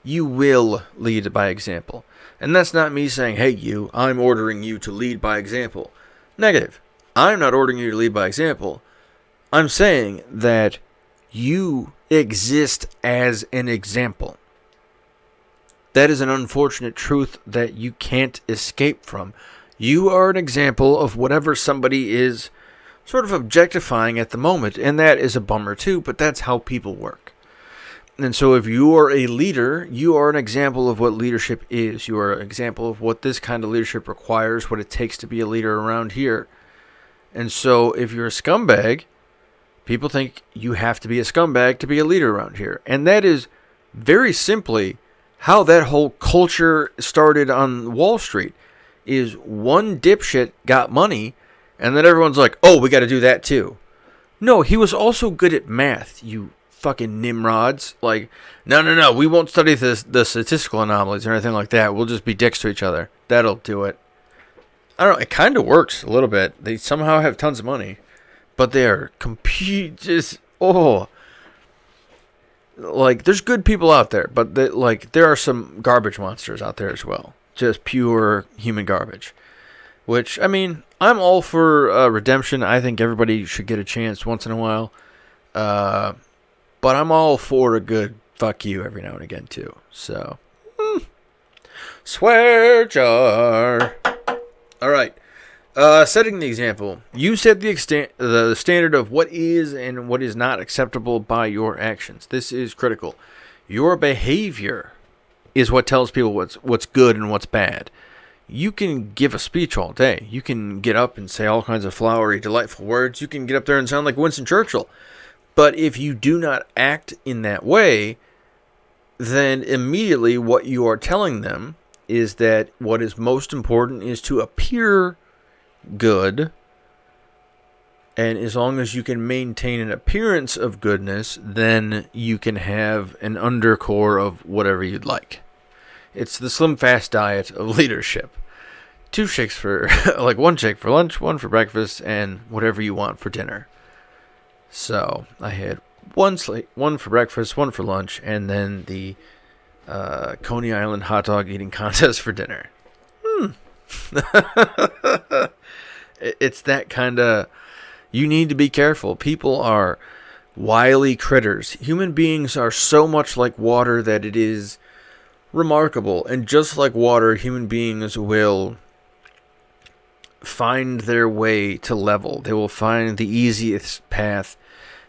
You will lead by example. And that's not me saying, hey, I'm ordering you to lead by example. Negative. I'm not ordering you to lead by example. I'm saying that you exist as an example. That is an unfortunate truth that you can't escape from. You are an example of whatever somebody is sort of objectifying at the moment, and that is a bummer too, but that's how people work. And so if you are a leader, you are an example of what leadership is. You are an example of what this kind of leadership requires, what it takes to be a leader around here. And so if you're a scumbag, people think you have to be a scumbag to be a leader around here. And that is very simply how that whole culture started on Wall Street. Is one dipshit got money, and then everyone's like, oh, we got to do that too. No, he was also good at math, you fucking nimrods. No, we won't study the statistical anomalies or anything like that. We'll just be dicks to each other. That'll do it. I don't know, it kind of works a little bit. They somehow have tons of money, but they are there's good people out there, but there are some garbage monsters out there as well. Just pure human garbage. Which, I'm all for redemption. I think everybody should get a chance once in a while. But I'm all for a good fuck you every now and again, too. So, swear jar. All right. Setting the example. You set the standard of what is and what is not acceptable by your actions. This is critical. Your behavior is what tells people what's good and what's bad. You can give a speech all day. You can get up and say all kinds of flowery, delightful words. You can get up there and sound like Winston Churchill. But if you do not act in that way, then immediately what you are telling them is that what is most important is to appear good. And as long as you can maintain an appearance of goodness, then you can have an undercore of whatever you'd like. It's the slim fast diet of leadership. 2 shakes for, 1 shake for lunch, 1 for breakfast, and whatever you want for dinner. So I had 1 for breakfast, 1 for lunch, and then the Coney Island hot dog eating contest for dinner. It's that kind of, you need to be careful. People are wily critters. Human beings are so much like water that it is remarkable. And just like water, human beings will find their way to level. They will find the easiest path,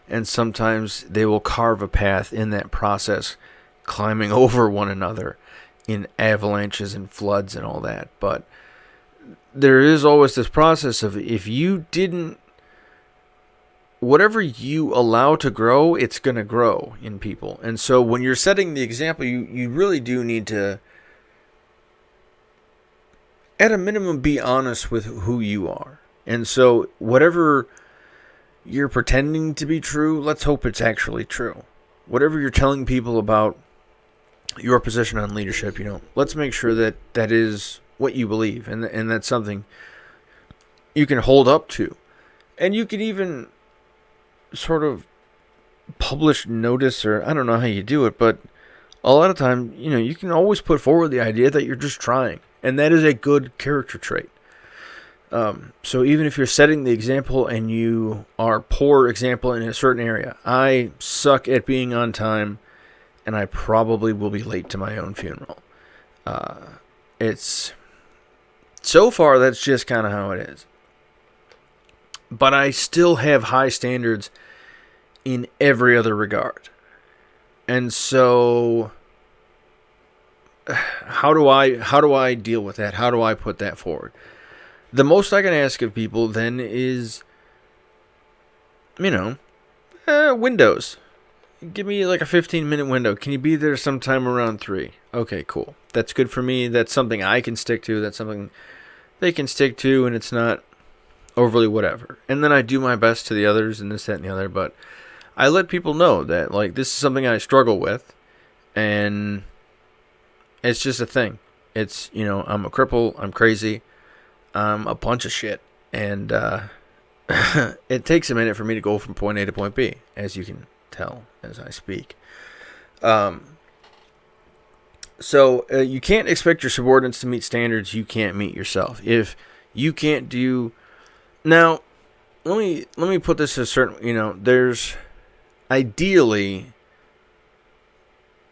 and sometimes they will carve a path in that process, climbing over one another in avalanches and floods and all that. But there is always this process of, if you didn't, whatever you allow to grow, it's going to grow in people. And so when you're setting the example, you really do need to, at a minimum, be honest with who you are. And so whatever you're pretending to be true, let's hope it's actually true. Whatever you're telling people about your position on leadership, let's make sure that that is what you believe, and that's something you can hold up to. And you can even sort of publish notice, or I don't know how you do it, but a lot of time, you can always put forward the idea that you're just trying, and that is a good character trait. So even if you're setting the example and you are poor example in a certain area, I suck at being on time, and I probably will be late to my own funeral. It's so far, that's just kind of how it is. But I still have high standards in every other regard. And so how do I deal with that? How do I put that forward? The most I can ask of people then is, windows. Give me like a 15-minute window. Can you be there sometime around 3? Okay, cool. That's good for me. That's something I can stick to. That's something they can stick to, and it's not overly whatever. And then I do my best to the others and this, that, and the other. But I let people know that, like, this is something I struggle with, and it's just a thing. It's, I'm a cripple. I'm crazy. I'm a bunch of shit. And it takes a minute for me to go from point A to point B, as you can tell as I speak. So you can't expect your subordinates to meet standards you can't meet yourself. If you can't do... Now, let me put this a certain... there's... Ideally,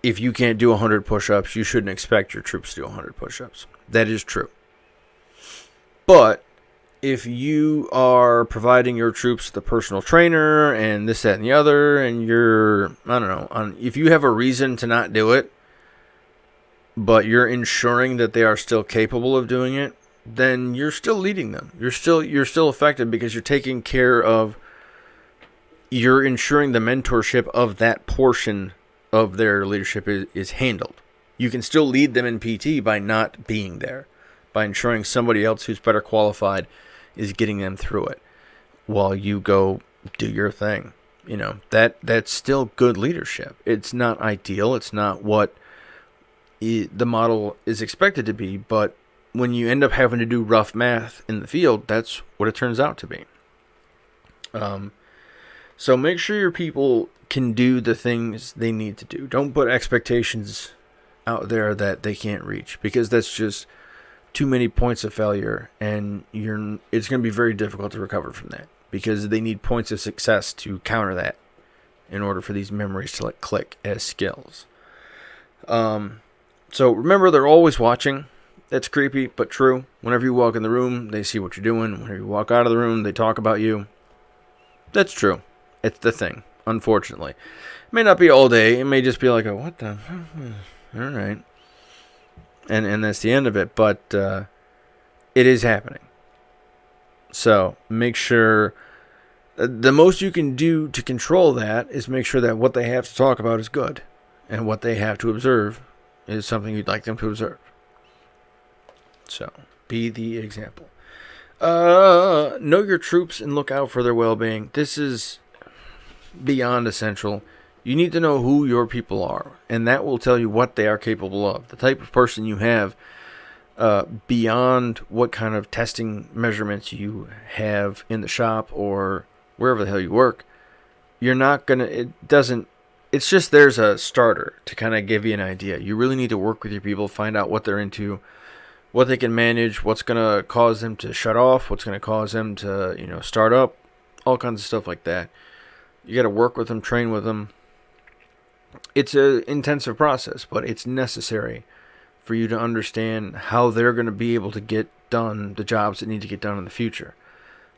if you can't do 100 push-ups, you shouldn't expect your troops to do 100 push-ups. That is true. But if you are providing your troops the personal trainer and this, that, and the other, and you're, if you have a reason to not do it, but you're ensuring that they are still capable of doing it, then you're still leading them. You're still effective, because you're taking care of, you're ensuring the mentorship of that portion of their leadership is handled. You can still lead them in PT by not being there, by ensuring somebody else who's better qualified is getting them through it while you go do your thing. That's still good leadership. It's not ideal. It's not what the model is expected to be, but when you end up having to do rough math in the field, that's what it turns out to be. So make sure your people can do the things they need to do. Don't put expectations out there that they can't reach, because that's just too many points of failure, and it's going to be very difficult to recover from that, because they need points of success to counter that in order for these memories to click as skills. So remember, they're always watching. That's creepy, but true. Whenever you walk in the room, they see what you're doing. Whenever you walk out of the room, they talk about you. That's true. It's the thing, unfortunately. It may not be all day. It may just be like, what the... All right. And that's the end of it. But it is happening. So make sure... The most you can do to control that is make sure that what they have to talk about is good. And what they have to observe is something you'd like them to observe. So, be the example. Know your troops and look out for their well-being. This is beyond essential. You need to know who your people are, and that will tell you what they are capable of. The type of person you have, beyond what kind of testing measurements you have in the shop or wherever the hell you work, you're not going to... It's just there's a starter to kind of give you an idea. You really need to work with your people, find out what they're into, what they can manage, what's going to cause them to shut off, what's going to cause them to, start up, all kinds of stuff like that. You got to work with them, train with them. It's an intensive process, but it's necessary for you to understand how they're going to be able to get done the jobs that need to get done in the future.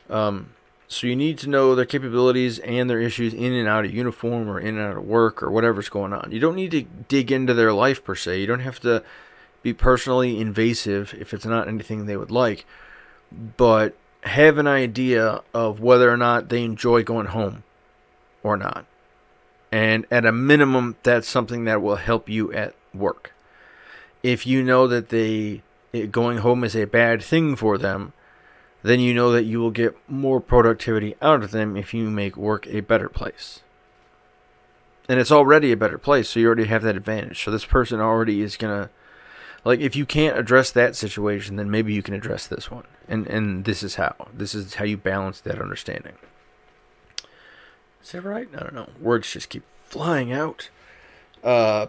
So you need to know their capabilities and their issues in and out of uniform or in and out of work or whatever's going on. You don't need to dig into their life per se. You don't have to be personally invasive if it's not anything they would like, but have an idea of whether or not they enjoy going home or not. And at a minimum, that's something that will help you at work. If you know that going home is a bad thing for them, then you know that you will get more productivity out of them if you make work a better place. And it's already a better place, so you already have that advantage. So this person already is going to, like, if you can't address that situation, then maybe you can address this one. And this is how. This is how you balance that understanding. Is that right? I don't know. Words just keep flying out.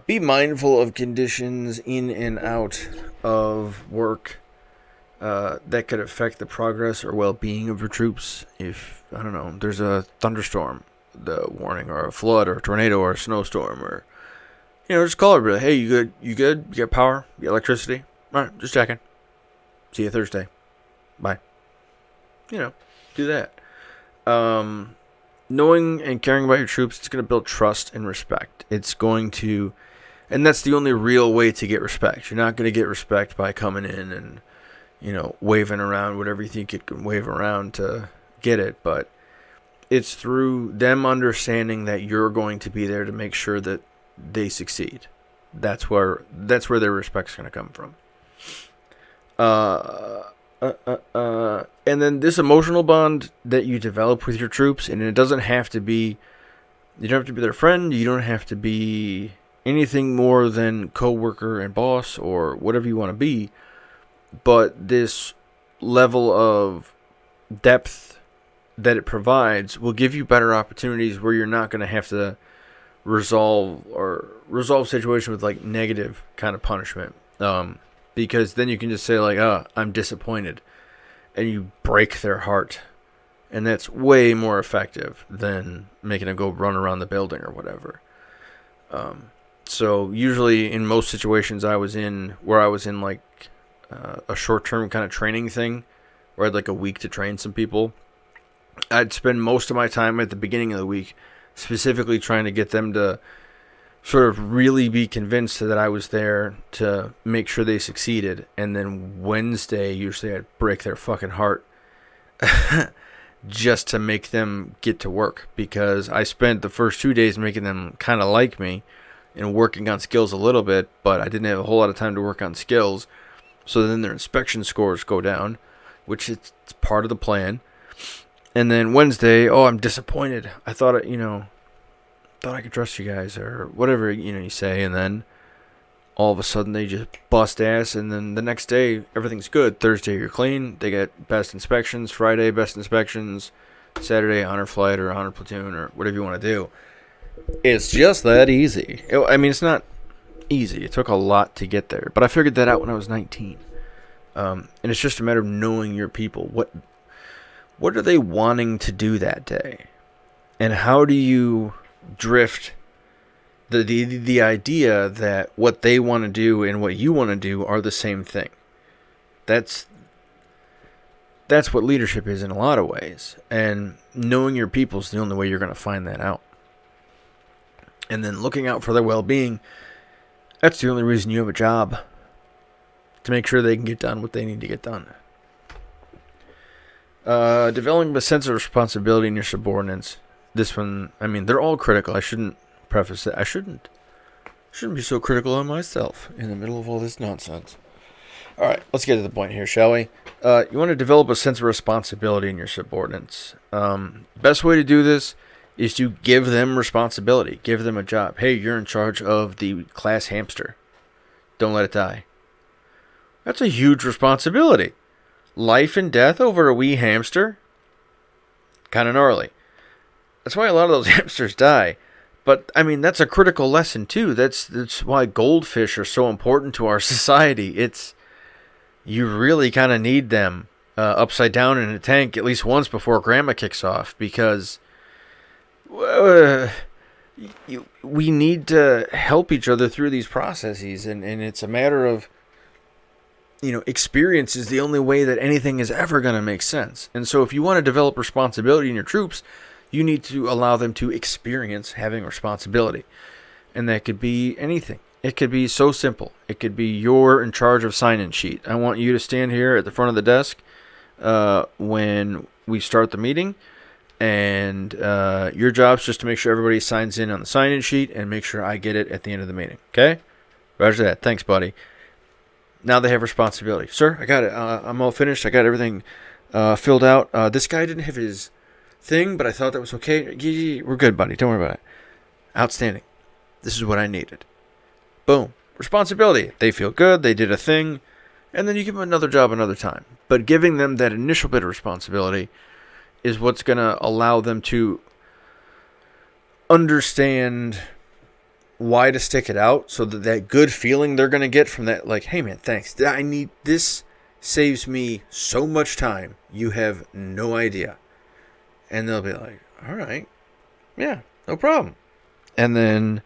Be mindful of conditions in and out of work that could affect the progress or well-being of your troops. If, I don't know, there's a thunderstorm, the warning, or a flood, or a tornado, or a snowstorm, or, just call everybody. Hey, you good? You good? You got power? You got electricity? All right, just checking. See you Thursday. Bye. Do that. Knowing and caring about your troops, it's going to build trust and respect. It's going to, and that's the only real way to get respect. You're not going to get respect by coming in and, waving around whatever you think you can wave around to get it. But it's through them understanding that you're going to be there to make sure that they succeed. That's where their respect's going to come from. And then this emotional bond that you develop with your troops, and it doesn't have to be, you don't have to be their friend, you don't have to be anything more than co-worker and boss or whatever you want to be, but this level of depth that it provides will give you better opportunities where you're not going to have to resolve situations with like negative kind of punishment. Because then you can just say like, I'm disappointed, and you break their heart. And that's way more effective than making them go run around the building or whatever. So usually in most situations I was in like a short-term kind of training thing, where I had like a week to train some people, I'd spend most of my time at the beginning of the week specifically trying to get them to sort of really be convinced that I was there to make sure they succeeded. And then Wednesday, usually I'd break their fucking heart just to make them get to work, because I spent the first 2 days making them kind of like me and working on skills a little bit, but I didn't have a whole lot of time to work on skills. So then their inspection scores go down, which it's part of the plan. And then Wednesday, I'm disappointed. I thought I could trust you guys, or whatever, you say, and then all of a sudden they just bust ass, and then the next day everything's good. Thursday you're clean, they get best inspections, Friday best inspections, Saturday honor flight or honor platoon or whatever you want to do. It's just that easy. It's not easy. It took a lot to get there, but I figured that out when I was 19. And it's just a matter of knowing your people. What are they wanting to do that day? And how do you drift the idea that what they want to do and what you want to do are the same thing? That's what leadership is in a lot of ways. And knowing your people is the only way you're going to find that out. And then looking out for their well-being, that's the only reason you have a job, to make sure they can get done what they need to get done. Developing a sense of responsibility in your subordinates. This one, they're all critical. I shouldn't preface it. I shouldn't be so critical on myself in the middle of all this nonsense. All right, let's get to the point here, shall we? You want to develop a sense of responsibility in your subordinates. Best way to do this is to give them responsibility. Give them a job. Hey, you're in charge of the class hamster. Don't let it die. That's a huge responsibility. Life and death over a wee hamster? Kind of gnarly. That's why a lot of those hamsters die. But, that's a critical lesson, too. That's why goldfish are so important to our society. You really kind of need them upside down in a tank at least once before grandma kicks off, because we need to help each other through these processes, and it's a matter of experience is the only way that anything is ever going to make sense. And so if you want to develop responsibility in your troops, you need to allow them to experience having responsibility. And that could be anything. It could be so simple. It could be you're in charge of sign-in sheet. I want you to stand here at the front of the desk when we start the meeting. And your job's just to make sure everybody signs in on the sign-in sheet and make sure I get it at the end of the meeting. Okay? Roger that. Thanks, buddy. Now they have responsibility. Sir, I got it. I'm all finished. I got everything filled out. This guy didn't have his thing, but I thought that was okay. We're good, buddy. Don't worry about it. Outstanding. This is what I needed. Boom. Responsibility. They feel good. They did a thing. And then you give them another job another time. But giving them that initial bit of responsibility is what's going to allow them to understand why to stick it out, so that good feeling they're going to get from that, like, hey man, thanks. I need this. Saves me so much time. You have no idea. And they'll be like, all right, yeah, no problem. And then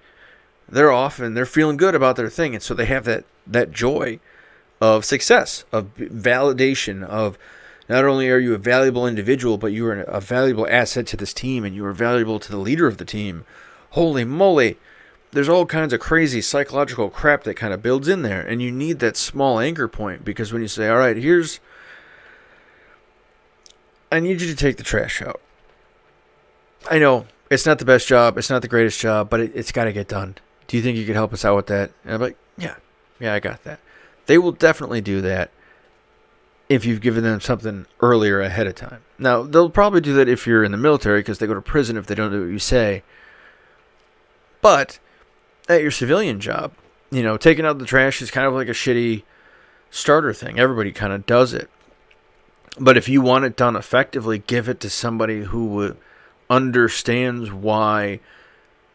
they're off and they're feeling good about their thing. And so they have that joy of success, of validation, of not only are you a valuable individual, but you are a valuable asset to this team, and you are valuable to the leader of the team. Holy moly. There's all kinds of crazy psychological crap that kind of builds in there. And you need that small anchor point, because when you say, all right, I need you to take the trash out. I know it's not the best job. It's not the greatest job, but it's got to get done. Do you think you could help us out with that? And I'm like, yeah, I got that. They will definitely do that if you've given them something earlier ahead of time. Now, they'll probably do that if you're in the military, because they go to prison if they don't do what you say. But at your civilian job, taking out the trash is kind of like a shitty starter thing. Everybody kind of does it. But if you want it done effectively, give it to somebody who understands why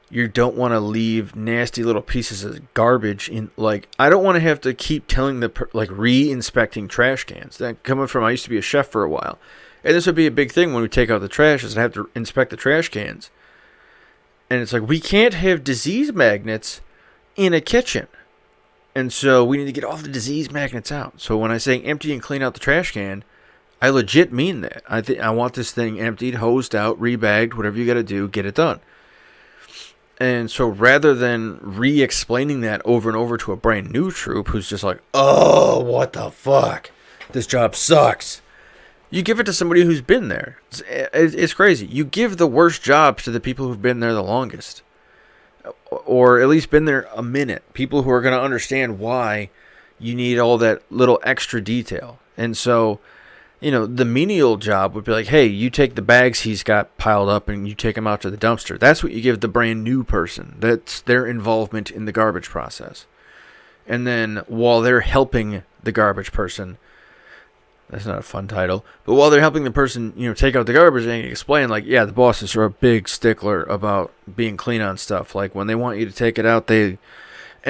you don't want to leave nasty little pieces of garbage in. Like, I don't want to have to keep telling re-inspecting trash cans. That coming from, I used to be a chef for a while. And this would be a big thing when we take out the trash, is I have to inspect the trash cans. And it's like, we can't have disease magnets in a kitchen. And so we need to get all the disease magnets out. So when I say empty and clean out the trash can, I legit mean that. I want this thing emptied, hosed out, rebagged, whatever you got to do, get it done. And so rather than re-explaining that over and over to a brand new troop who's just like, oh, what the fuck? This job sucks. You give it to somebody who's been there. It's crazy. You give the worst jobs to the people who've been there the longest. Or at least been there a minute. People who are going to understand why you need all that little extra detail. And so, the menial job would be like, hey, you take the bags he's got piled up and you take them out to the dumpster. That's what you give the brand new person. That's their involvement in the garbage process. And then while they're helping the garbage person, that's not a fun title, but while they're helping the person, take out the garbage, and explain, like, yeah, the bosses are a big stickler about being clean on stuff. Like, when they want you to take it out, and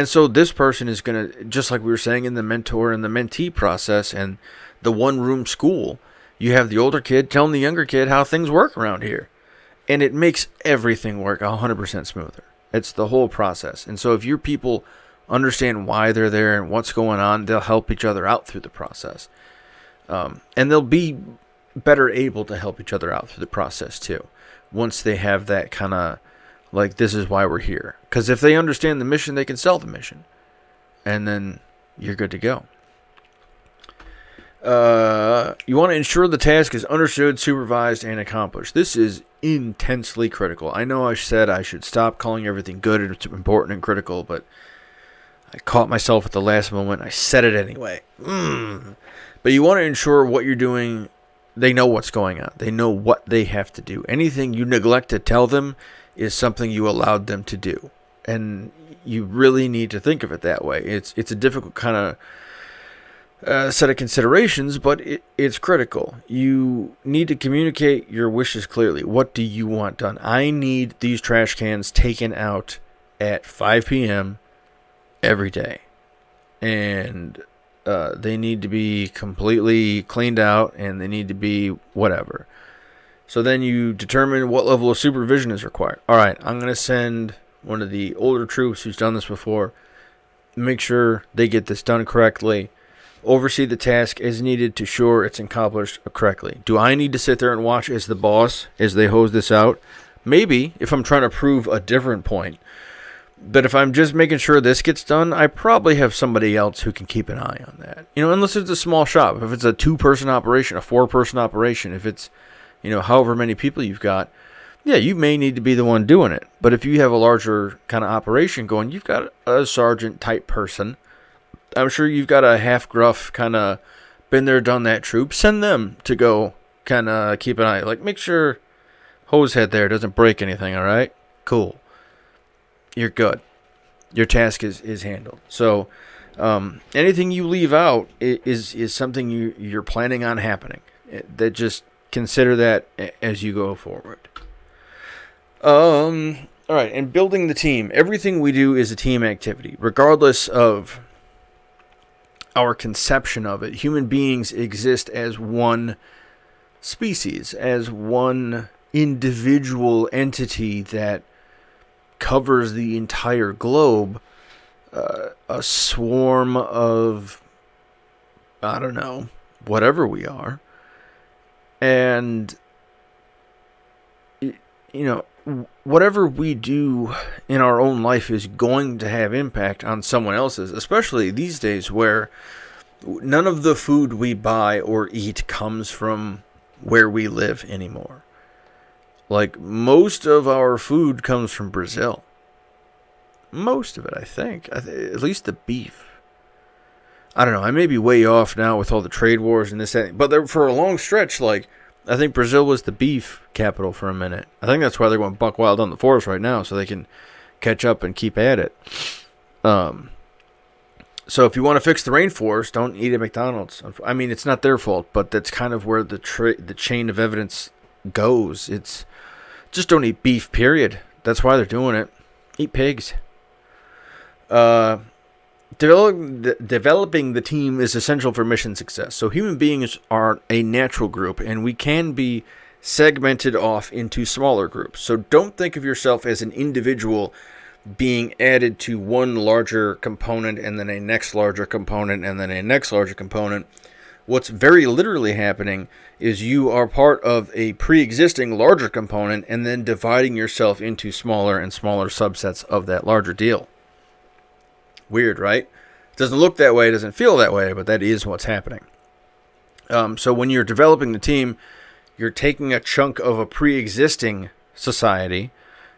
so this person is going to, just like we were saying in the mentor and the mentee process and the one-room school, you have the older kid telling the younger kid how things work around here. And it makes everything work 100% smoother. It's the whole process. And so if your people understand why they're there and what's going on, they'll help each other out through the process. And they'll be better able to help each other out through the process too, once they have that kind of, like, this is why we're here. Because if they understand the mission, they can sell the mission. And then you're good to go. You want to ensure the task is understood, supervised, and accomplished. This is intensely critical. I know I said I should stop calling everything good and important and critical, but I caught myself at the last moment. I said it anyway. But you want to ensure what you're doing, they know what's going on. They know what they have to do. Anything you neglect to tell them is something you allowed them to do. And you really need to think of it that way. It's a difficult kind of set of considerations, but it's critical. You need to communicate your wishes clearly. What do you want done? I need these trash cans taken out at 5 p.m. every day. And they need to be completely cleaned out, and they need to be whatever. So then you determine what level of supervision is required. All right, I'm going to send one of the older troops who's done this before, make sure they get this done correctly. Oversee the task as needed to ensure it's accomplished correctly. Do I need to sit there and watch as the boss as they hose this out? Maybe, if I'm trying to prove a different point. But if I'm just making sure this gets done, I probably have somebody else who can keep an eye on that. Unless it's a small shop. If it's a 2-person operation, a 4-person operation, if it's, however many people you've got, yeah, you may need to be the one doing it. But if you have a larger kind of operation going, you've got a sergeant type person. I'm sure you've got a half gruff kind of been there, done that troop. Send them to go kind of keep an eye. Like, make sure hose head there doesn't break anything, all right? Cool. You're good. Your task is handled. So anything you leave out is something you're planning on happening. That just consider that as you go forward. All right, and building the team. Everything we do is a team activity, regardless of our conception of it. Human beings exist as one species, as one individual entity that covers the entire globe. A swarm of, I don't know, whatever we are. And, whatever we do in our own life is going to have impact on someone else's, especially these days where none of the food we buy or eat comes from where we live anymore. Like, most of our food comes from Brazil. Most of it, I think. At least the beef. I don't know. I may be way off now with all the trade wars and this, that. But for a long stretch, I think Brazil was the beef capital for a minute. I think that's why they're going buck wild on the forest right now, so they can catch up and keep at it. So if you want to fix the rainforest, don't eat at McDonald's. I mean, it's not their fault, but that's kind of where the chain of evidence goes. It's just don't eat beef, period. That's why they're doing it. Eat pigs. Developing the team is essential for mission success. So human beings are a natural group, and we can be segmented off into smaller groups. So don't think of yourself as an individual being added to one larger component and then a next larger component and then a next larger component. What's very literally happening is you are part of a pre-existing larger component and then dividing yourself into smaller and smaller subsets of that larger deal. Weird, right? It doesn't look that way, it doesn't feel that way, but that is what's happening. So when you're developing the team, you're taking a chunk of a pre-existing society,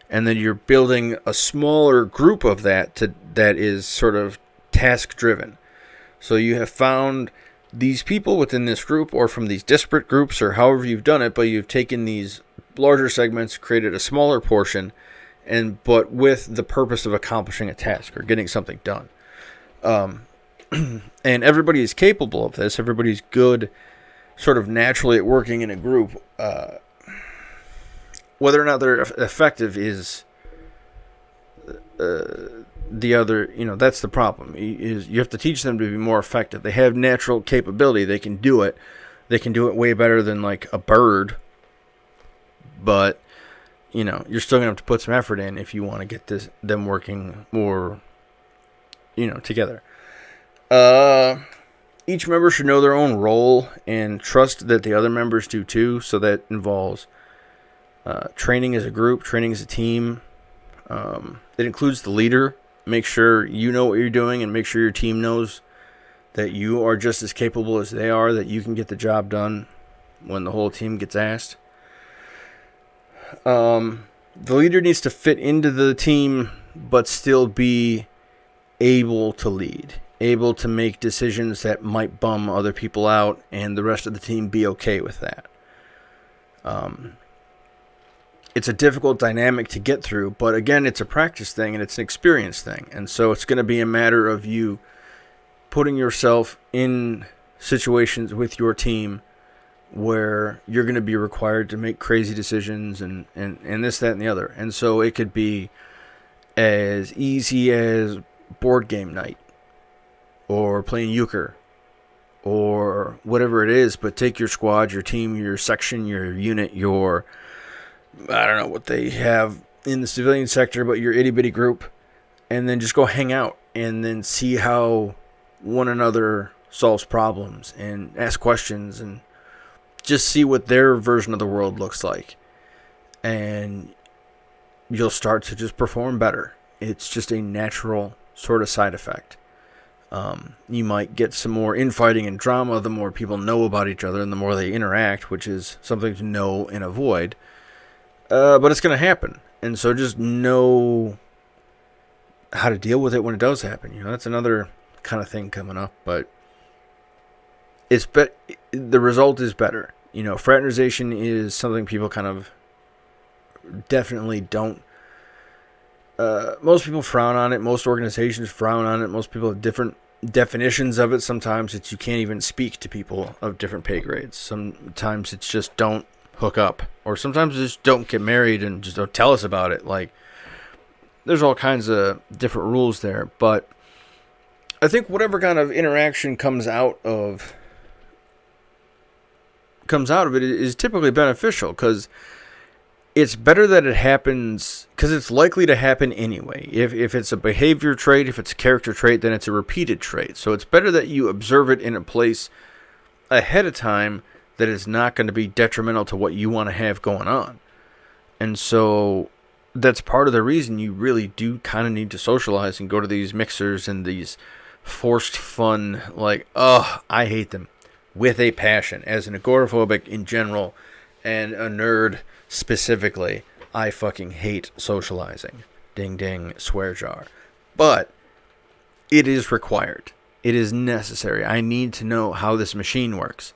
and then you're building a smaller group of that that is sort of task-driven. So you have found these people within this group, or from these disparate groups, or however you've done it, but you've taken these larger segments, created a smaller portion, but with the purpose of accomplishing a task or getting something done. And everybody is capable of this. Everybody's good sort of naturally at working in a group. Whether or not they're effective is the other, that's the problem. Is you have to teach them to be more effective. They have natural capability. They can do it. They can do it way better than like a bird. But, you're still going to have to put some effort in if you want to get them working more, together. Each member should know their own role and trust that the other members do too. So that involves training as a group, training as a team. It includes the leader. Make sure you know what you're doing and make sure your team knows that you are just as capable as they are, that you can get the job done when the whole team gets asked. The leader needs to fit into the team but still be able to lead, able to make decisions that might bum other people out, and the rest of the team be okay with that. It's a difficult dynamic to get through, but again, it's a practice thing and it's an experience thing. And so it's going to be a matter of you putting yourself in situations with your team where you're going to be required to make crazy decisions and this, that, and the other. And so it could be as easy as board game night or playing euchre or whatever it is, but take your squad, your team, your section, your unit, I don't know what they have in the civilian sector, but your itty-bitty group, and then just go hang out and then see how one another solves problems and asks questions and just see what their version of the world looks like. And you'll start to just perform better. It's just a natural sort of side effect. You might get some more infighting and drama the more people know about each other and the more they interact, which is something to know and avoid. But it's going to happen. And so just know how to deal with it when it does happen. That's another kind of thing coming up. But the result is better. Fraternization is something people kind of definitely don't. Most people frown on it. Most organizations frown on it. Most people have different definitions of it. Sometimes it's you can't even speak to people of different pay grades. Sometimes it's just don't hook up. Or sometimes it's just don't get married and just don't tell us about it. Like, there's all kinds of different rules there. But I think whatever kind of interaction comes out of it is typically beneficial, because it's better that it happens, because it's likely to happen anyway. If it's a behavior trait, if it's a character trait, then it's a repeated trait. So it's better that you observe it in a place ahead of time that is not going to be detrimental to what you want to have going on. And so that's part of the reason you really do kind of need to socialize and go to these mixers and these forced fun, like, I hate them with a passion. As an agoraphobic in general and a nerd specifically, I fucking hate socializing. Ding ding, swear jar. But it is required. It is necessary. I need to know how this machine works.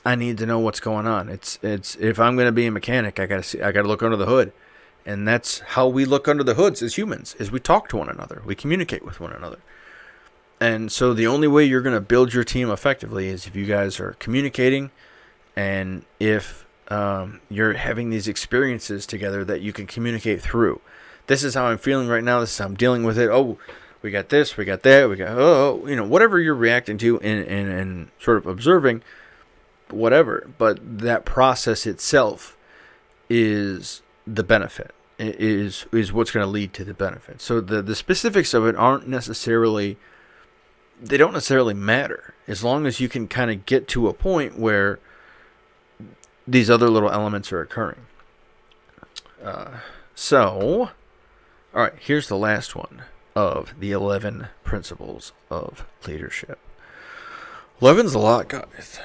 I need to know what's going on. It's if I'm going to be a mechanic, I got to look under the hood. And that's how we look under the hoods as humans, is we talk to one another. We communicate with one another. And so the only way you're going to build your team effectively is if you guys are communicating, and if you're having these experiences together that you can communicate through. This is how I'm feeling right now. This is how I'm dealing with it. Oh, we got this, we got that, we got, whatever you're reacting to and sort of observing, whatever. But that process itself is the benefit. It is what's going to lead to the benefit. So the specifics of it don't necessarily matter, as long as you can kind of get to a point where these other little elements are occurring. All right, here's the last one of the 11 principles of leadership. 11's a lot, guys.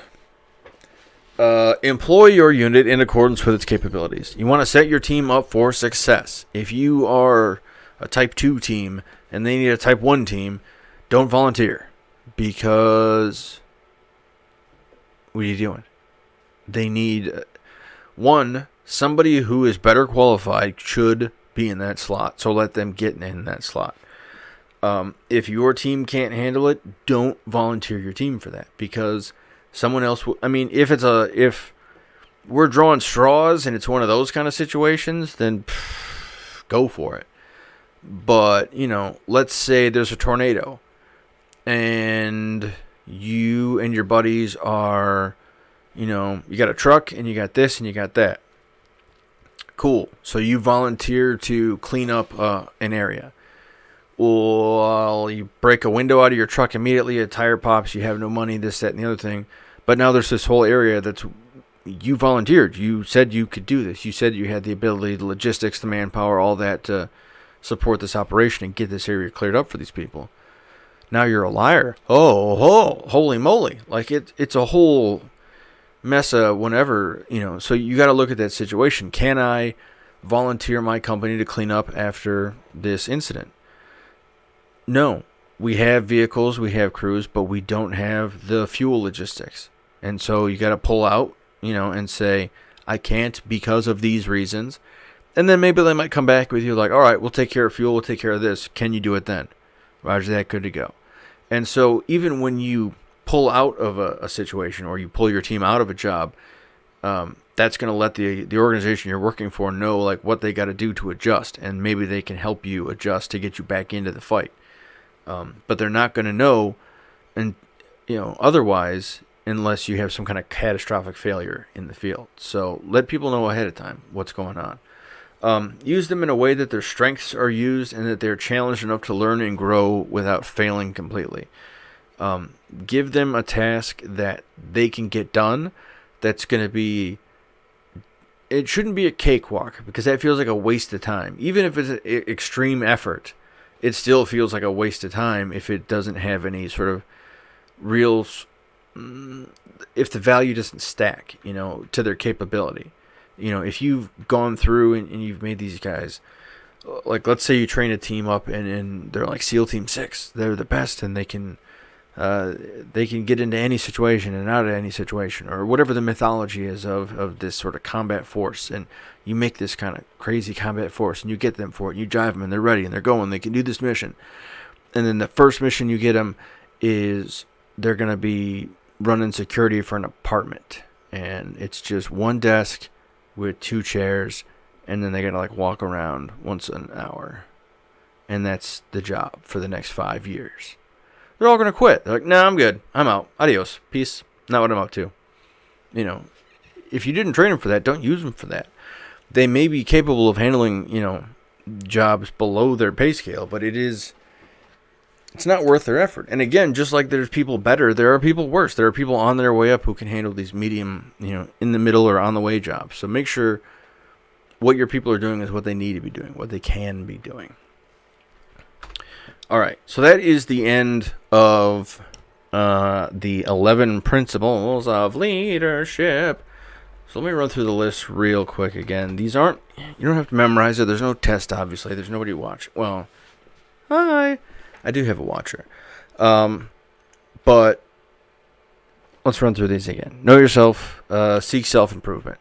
Employ your unit in accordance with its capabilities. You want to set your team up for success. If you are a Type 2 team and they need a Type 1 team, don't volunteer, because what are you doing? They need somebody who is better qualified should be in that slot, so let them get in that slot. If your team can't handle it, don't volunteer your team for that, because someone else will. I mean, if we're drawing straws and it's one of those kind of situations, then go for it. But, let's say there's a tornado and you and your buddies are, you got a truck and you got this and you got that. Cool. So you volunteer to clean up an area. Well, you break a window out of your truck immediately, a tire pops, you have no money, this, that, and the other thing. But now there's this whole area that's, you volunteered. You said you could do this. You said you had the ability, the logistics, the manpower, all that to support this operation and get this area cleared up for these people. Now you're a liar. Oh, holy moly. Like, it's a whole mess of whenever, so you got to look at that situation. Can I volunteer my company to clean up after this incident? No. We have vehicles, we have crews, but we don't have the fuel logistics. And so you got to pull out, and say, I can't because of these reasons. And then maybe they might come back with you like, all right, we'll take care of fuel, we'll take care of this. Can you do it then? Roger that, good to go. And so even when you pull out of a situation, or you pull your team out of a job, that's going to let the organization you're working for know like what they got to do to adjust. And maybe they can help you adjust to get you back into the fight. But they're not going to know, and otherwise, unless you have some kind of catastrophic failure in the field. So let people know ahead of time what's going on. Use them in a way that their strengths are used and that they're challenged enough to learn and grow without failing completely. Give them a task that they can get done. That's going to be. It shouldn't be a cakewalk, because that feels like a waste of time. Even if it's an extreme effort, it still feels like a waste of time if it doesn't have any sort of real, if the value doesn't stack, to their capability. If you've gone through and you've made these guys, like, let's say you train a team up and they're like SEAL Team 6, they're the best, and they can get into any situation and out of any situation, or whatever the mythology is of this sort of combat force. And you make this kind of crazy combat force, and you get them for it, and you drive them, and they're ready, and they're going, they can do this mission. And then the first mission you get them is they're going to be running security for an apartment. And it's just one desk with 2 chairs, and then they got to like walk around once an hour. And that's the job for the next 5 years. They're all going to quit. They're like, nah, I'm good. I'm out. Adios. Peace. Not what I'm up to. If you didn't train them for that, don't use them for that. They may be capable of handling, jobs below their pay scale, but it's not worth their effort. And again, just like there's people better, there are people worse. There are people on their way up who can handle these medium, in the middle or on the way jobs. So make sure what your people are doing is what they need to be doing, what they can be doing. All right, so that is the end of the 11 principles of leadership. So let me run through the list real quick again. These aren't, you don't have to memorize it. There's no test, obviously. There's nobody to watch. Well, hi. I do have a watcher. But let's run through these again. Know yourself. Seek self-improvement.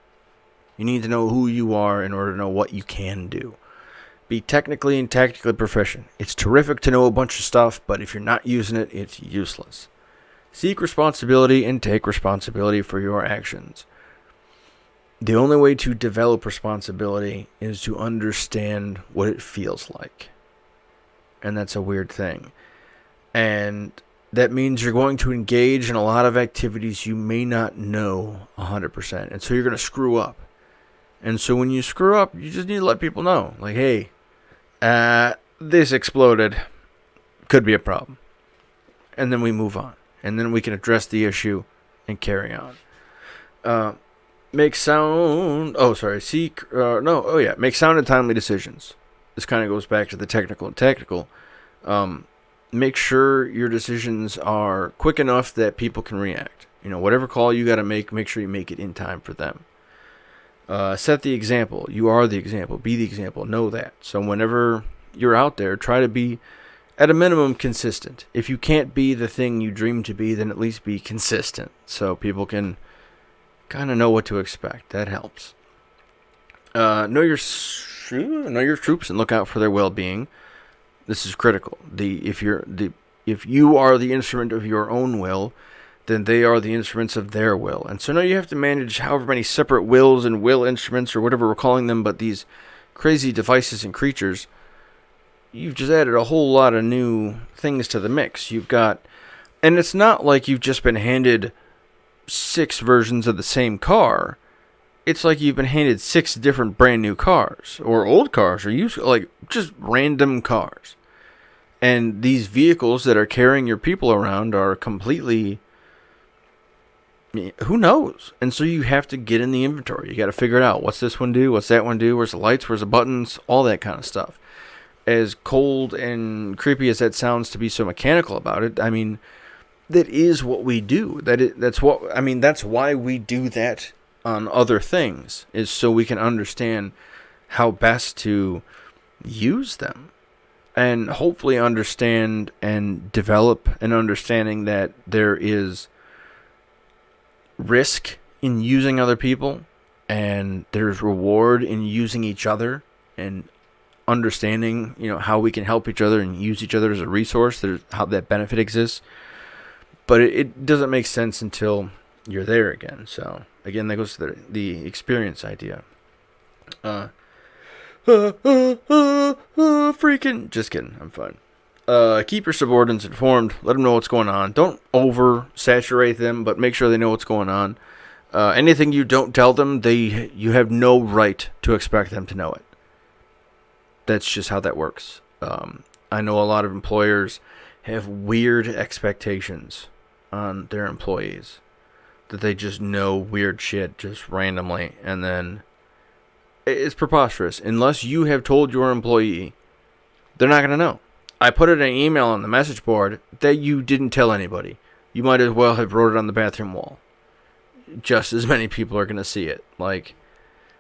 You need to know who you are in order to know what you can do. Be technically and tactically proficient. It's terrific to know a bunch of stuff, but if you're not using it, it's useless. Seek responsibility and take responsibility for your actions. The only way to develop responsibility is to understand what it feels like. And that's a weird thing. And that means you're going to engage in a lot of activities you may not know 100%. And so you're going to screw up. And so when you screw up, you just need to let people know. Like, hey, this exploded. Could be a problem. And then we move on. And then we can address the issue and carry on. Make sound and timely decisions. This kind of goes back to the technical and tactical. Make sure your decisions are quick enough that people can react. Whatever call you got to make sure you make it in time for them. Set the example. You are the example. Be the example. Know that. So whenever you're out there, try to be, at a minimum, consistent. If you can't be the thing you dream to be, then at least be consistent, so people can kind of know what to expect. That helps. Know your troops and look out for their well-being. This is critical. If you are the instrument of your own will, then they are the instruments of their will. And so now you have to manage however many separate wills and will instruments, or whatever we're calling them, but these crazy devices and creatures. You've just added a whole lot of new things to the mix. And it's not like you've just been handed 6 versions of the same car. It's like you've been handed 6 different brand new cars, or old cars, or just random cars. And these vehicles that are carrying your people around are completely, who knows? And so you have to get in the inventory. You got to figure it out. What's this one do? What's that one do? Where's the lights? Where's the buttons? All that kind of stuff. As cold and creepy as that sounds to be so mechanical about it, I mean, that is what we do. That's why we do that on other things, is so we can understand how best to use them, and hopefully understand and develop an understanding that there is risk in using other people, and there's reward in using each other, and understanding, how we can help each other and use each other as a resource. There's how that benefit exists. But it doesn't make sense until you're there again. So, again, that goes to the experience idea. Freaking. Just kidding. I'm fine. Keep your subordinates informed. Let them know what's going on. Don't oversaturate them, but make sure they know what's going on. Anything you don't tell them, you have no right to expect them to know it. That's just how that works. I know a lot of employers have weird expectations on their employees. That they just know weird shit just randomly, and then it's preposterous. Unless you have told your employee, they're not going to know. I put it in an email on the message board that you didn't tell anybody. You might as well have wrote it on the bathroom wall. Just as many people are going to see it.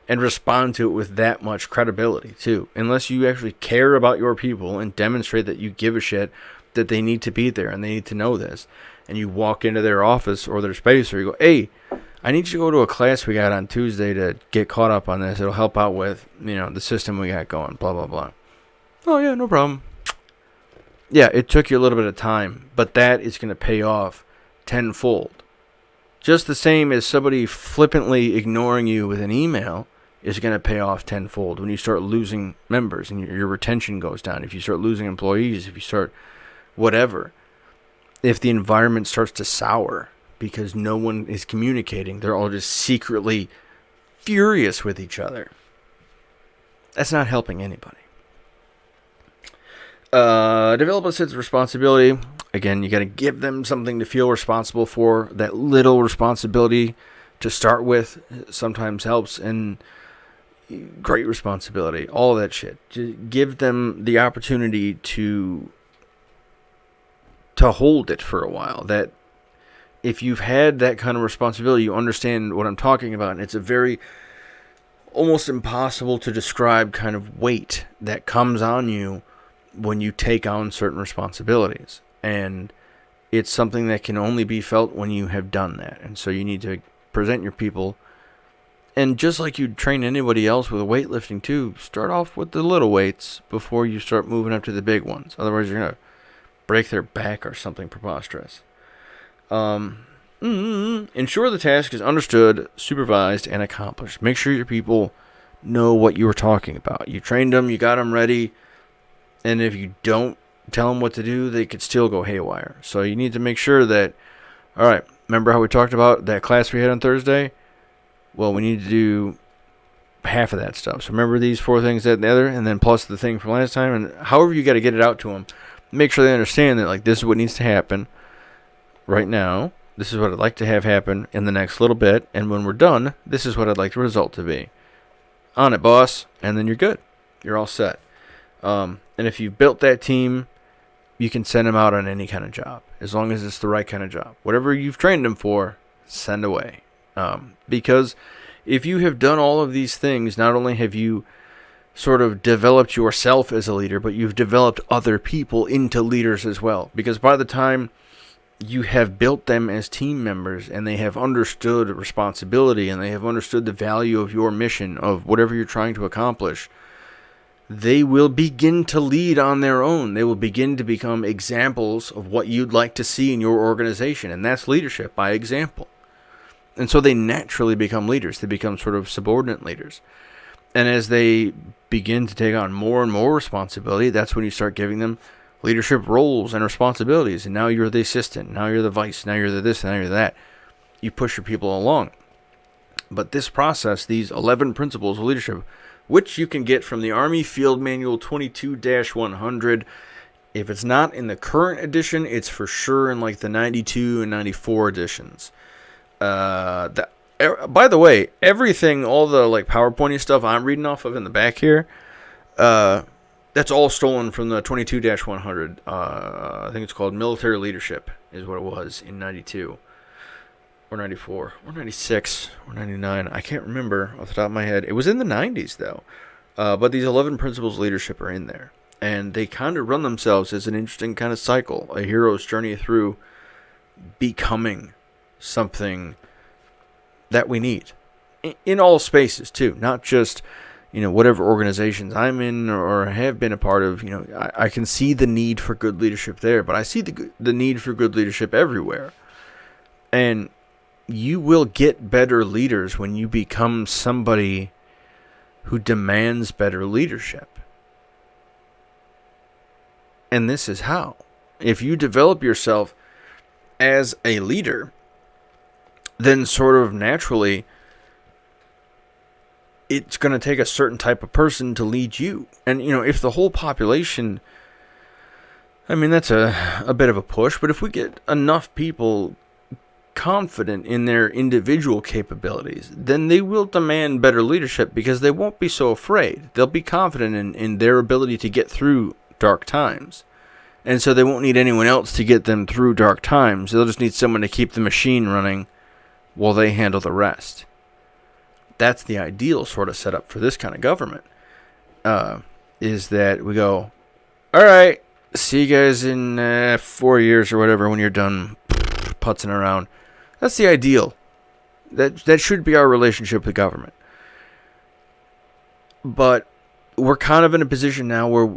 And respond to it with that much credibility, too. Unless you actually care about your people and demonstrate that you give a shit, that they need to be there and they need to know this. And you walk into their office or their space, or you go, hey, I need you to go to a class we got on Tuesday to get caught up on this. It'll help out with, the system we got going, blah, blah, blah. Oh, yeah, no problem. Yeah, it took you a little bit of time, but that is going to pay off tenfold. Just the same as somebody flippantly ignoring you with an email is going to pay off tenfold when you start losing members and your retention goes down. If you start losing employees, if you start whatever. If the environment starts to sour because no one is communicating, they're all just secretly furious with each other. That's not helping anybody. Develop a sense of responsibility. Again, you got to give them something to feel responsible for. That little responsibility to start with sometimes helps, and great responsibility, all of that shit. Just give them the opportunity to hold it for a while. That if you've had that kind of responsibility, you understand what I'm talking about. And it's a very almost impossible to describe kind of weight that comes on you when you take on certain responsibilities. And it's something that can only be felt when you have done that. And so you need to present your people. And just like you'd train anybody else with weightlifting too, start off with the little weights before you start moving up to the big ones. Otherwise, you're going to break their back or something preposterous. Ensure the task is understood, supervised, and accomplished. Make sure your people know what you were talking about. You trained them, you got them ready, and if you don't tell them what to do, they could still go haywire. So you need to make sure that, all right, remember how we talked about that class we had on Thursday? Well, we need to do half of that stuff. So remember these 4 things, that, and the other, and then plus the thing from last time, and however you got to get it out to them. Make sure they understand that, this is what needs to happen right now. This is what I'd like to have happen in the next little bit. And when we're done, this is what I'd like the result to be. On it, boss. And then you're good. You're all set. And if you've built that team, you can send them out on any kind of job. As long as it's the right kind of job. Whatever you've trained them for, send away. Because if you have done all of these things, not only have you sort of developed yourself as a leader, but you've developed other people into leaders as well. Because by the time you have built them as team members and they have understood responsibility and they have understood the value of your mission, of whatever you're trying to accomplish, they will begin to lead on their own. They will begin to become examples of what you'd like to see in your organization. And that's leadership by example. And so they naturally become leaders. They become sort of subordinate leaders. And as they begin to take on more and more responsibility, that's when you start giving them leadership roles and responsibilities. And now you're the assistant. Now you're the vice. Now you're the this. Now you're that. You push your people along. But this process, these 11 principles of leadership, which you can get from the Army Field Manual 22-100. If it's not in the current edition, it's for sure in the 92 and 94 editions. By the way, everything, all the PowerPointy stuff I'm reading off of in the back here, that's all stolen from the 22-100. I think it's called Military Leadership is what it was in 92 or 94 or 96 or 99. I can't remember off the top of my head. It was in the 90s though. But these 11 principles of leadership are in there, and they kind of run themselves as an interesting kind of cycle, a hero's journey through becoming something that we need in all spaces too, not just whatever organizations I'm in or have been a part of. I can see the need for good leadership there, but I see the need for good leadership everywhere. And you will get better leaders when you become somebody who demands better leadership. And this is how. If you develop yourself as a leader, then sort of naturally it's going to take a certain type of person to lead you. And, if the whole population I mean, that's a bit of a push, but if we get enough people confident in their individual capabilities, then they will demand better leadership because they won't be so afraid. They'll be confident in their ability to get through dark times. And so they won't need anyone else to get them through dark times. They'll just need someone to keep the machine running while they handle the rest. That's the ideal sort of setup for this kind of government. Is that we go, all right, see you guys in 4 years or whatever when you're done putzing around. That's the ideal. That should be our relationship with government. But we're kind of in a position now where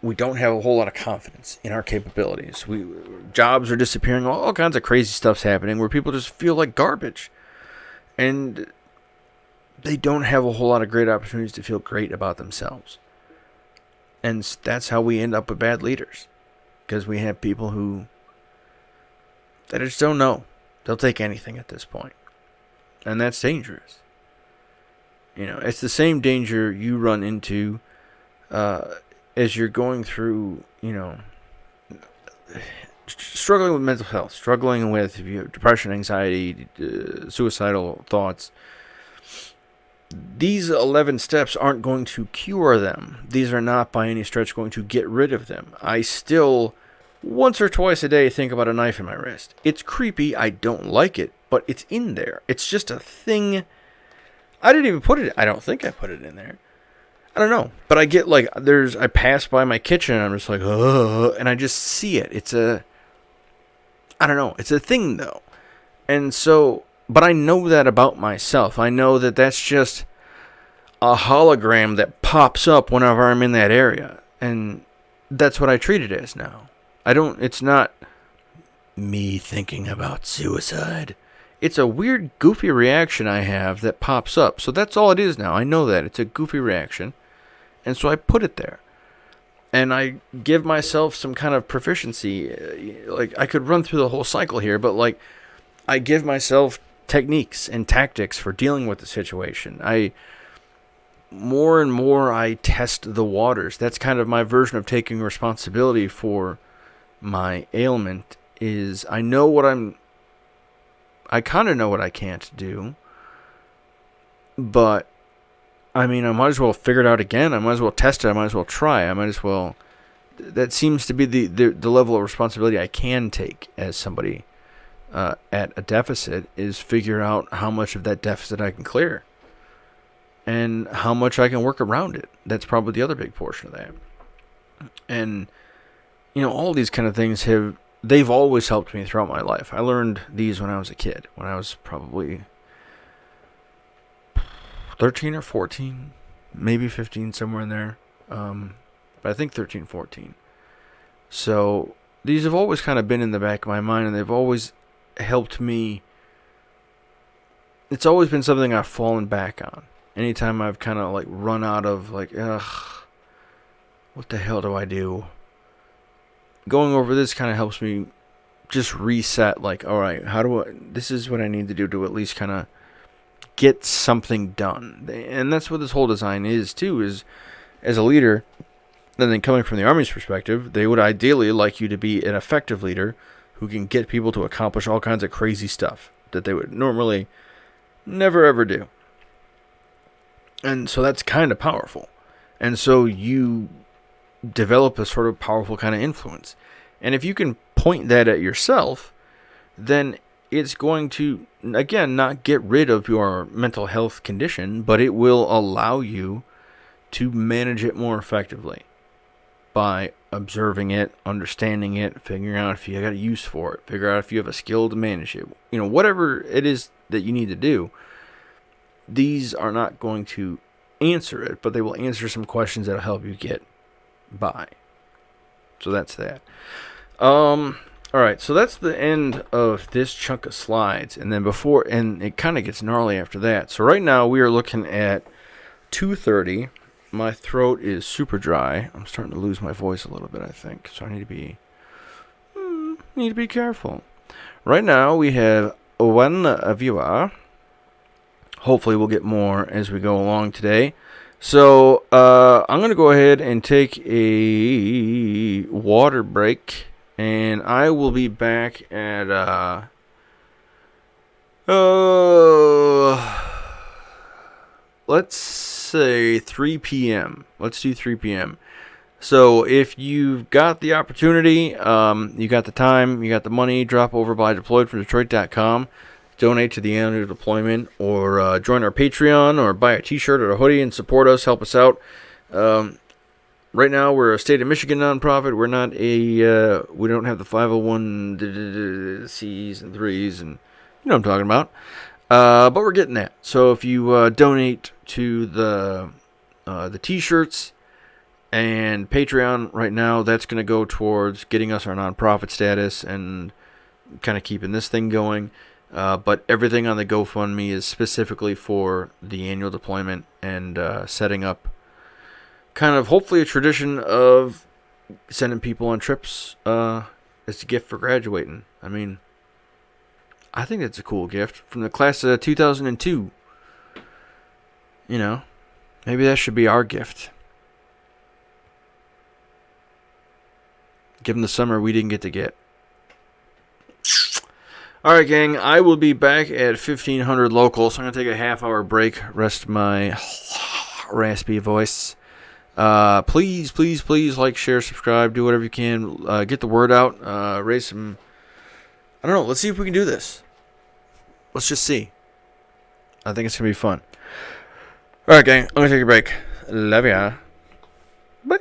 we don't have a whole lot of confidence in our capabilities. Jobs are disappearing. All kinds of crazy stuff's happening where people just feel like garbage. And they don't have a whole lot of great opportunities to feel great about themselves. And that's how we end up with bad leaders. Because we have people who they just don't know. They'll take anything at this point. And that's dangerous. You know, it's the same danger you run into as you're going through, you know, struggling with mental health, struggling with depression, anxiety, suicidal thoughts. These 11 steps aren't going to cure them. These are not by any stretch going to get rid of them. I still, once or twice a day, think about a knife in my wrist. It's creepy. I don't like it, but it's in there. It's just a thing. I didn't even put it. I don't think I put it in there. I don't know. But I get like, I pass by my kitchen and I'm just like, and I just see it. I don't know. It's a thing though. And so, but I know that about myself. I know that that's just a hologram that pops up whenever I'm in that area. And that's what I treat it as now. It's not me thinking about suicide. It's a weird, goofy reaction I have that pops up. So that's all it is now. I know that. It's a goofy reaction. And so I put it there. And I give myself some kind of proficiency. Like, I could run through the whole cycle here, but like, I give myself techniques and tactics for dealing with the situation. More and more I test the waters. That's kind of my version of taking responsibility for my ailment. Is I kind of know what I can't do, but I mean, I might as well figure it out again. I might as well test it. I might as well try. I might as well. That seems to be the level of responsibility I can take as somebody at a deficit, is figure out how much of that deficit I can clear and how much I can work around it. That's probably the other big portion of that. And, you know, all these kind of things they've always helped me throughout my life. I learned these when I was a kid, when I was probably 13 or 14, maybe 15, somewhere in there. But I think 13, 14. So these have always kind of been in the back of my mind, and they've always helped me. It's always been something I've fallen back on. Anytime I've kind of like run out of like, what the hell do I do? Going over this kind of helps me just reset, like, all right, this is what I need to do to at least kind of get something done. And that's what this whole design is too, is as a leader, and then coming from the Army's perspective, they would ideally like you to be an effective leader who can get people to accomplish all kinds of crazy stuff that they would normally never ever do. And so that's kind of powerful. And so you develop a sort of powerful kind of influence. And if you can point that at yourself, then it's going to, again, not get rid of your mental health condition, but it will allow you to manage it more effectively by observing it, understanding it, figuring out if you got a use for it, figure out if you have a skill to manage it. You know, whatever it is that you need to do, these are not going to answer it, but they will answer some questions that will help you get by. So that's that. Alright, so that's the end of this chunk of slides. And then and it kind of gets gnarly after that. So right now we are looking at 2:30. My throat is super dry. I'm starting to lose my voice a little bit, I think. So I need to be careful. Right now we have one viewer. Hopefully we'll get more as we go along today. So I'm going to go ahead and take a water break, and I will be back at let's say 3 p.m. Let's do 3 p.m. So if you've got the opportunity, you got the time, you got the money, drop over by deployedfromdetroit.com, donate to the annual deployment, or join our Patreon, or buy a t-shirt or a hoodie and support us, help us out. Right now, we're a state of Michigan nonprofit. We're not we don't have the 501Cs and 3s, and you know what I'm talking about. But we're getting that. So if you donate to the t-shirts and Patreon right now, that's going to go towards getting us our nonprofit status and kind of keeping this thing going. But everything on the GoFundMe is specifically for the annual deployment and setting up kind of hopefully a tradition of sending people on trips as a gift for graduating. I mean, I think that's a cool gift from the class of 2002. You know, maybe that should be our gift. Give them the summer we didn't get to get. Alright, gang, I will be back at 1500 local, so I'm going to take a half-hour break, rest my raspy voice. Please, please, please like, share, subscribe, do whatever you can. Get the word out, raise some... I don't know, let's see if we can do this. Let's just see. I think it's going to be fun. Alright, gang, I'm going to take a break. Love ya. Bye.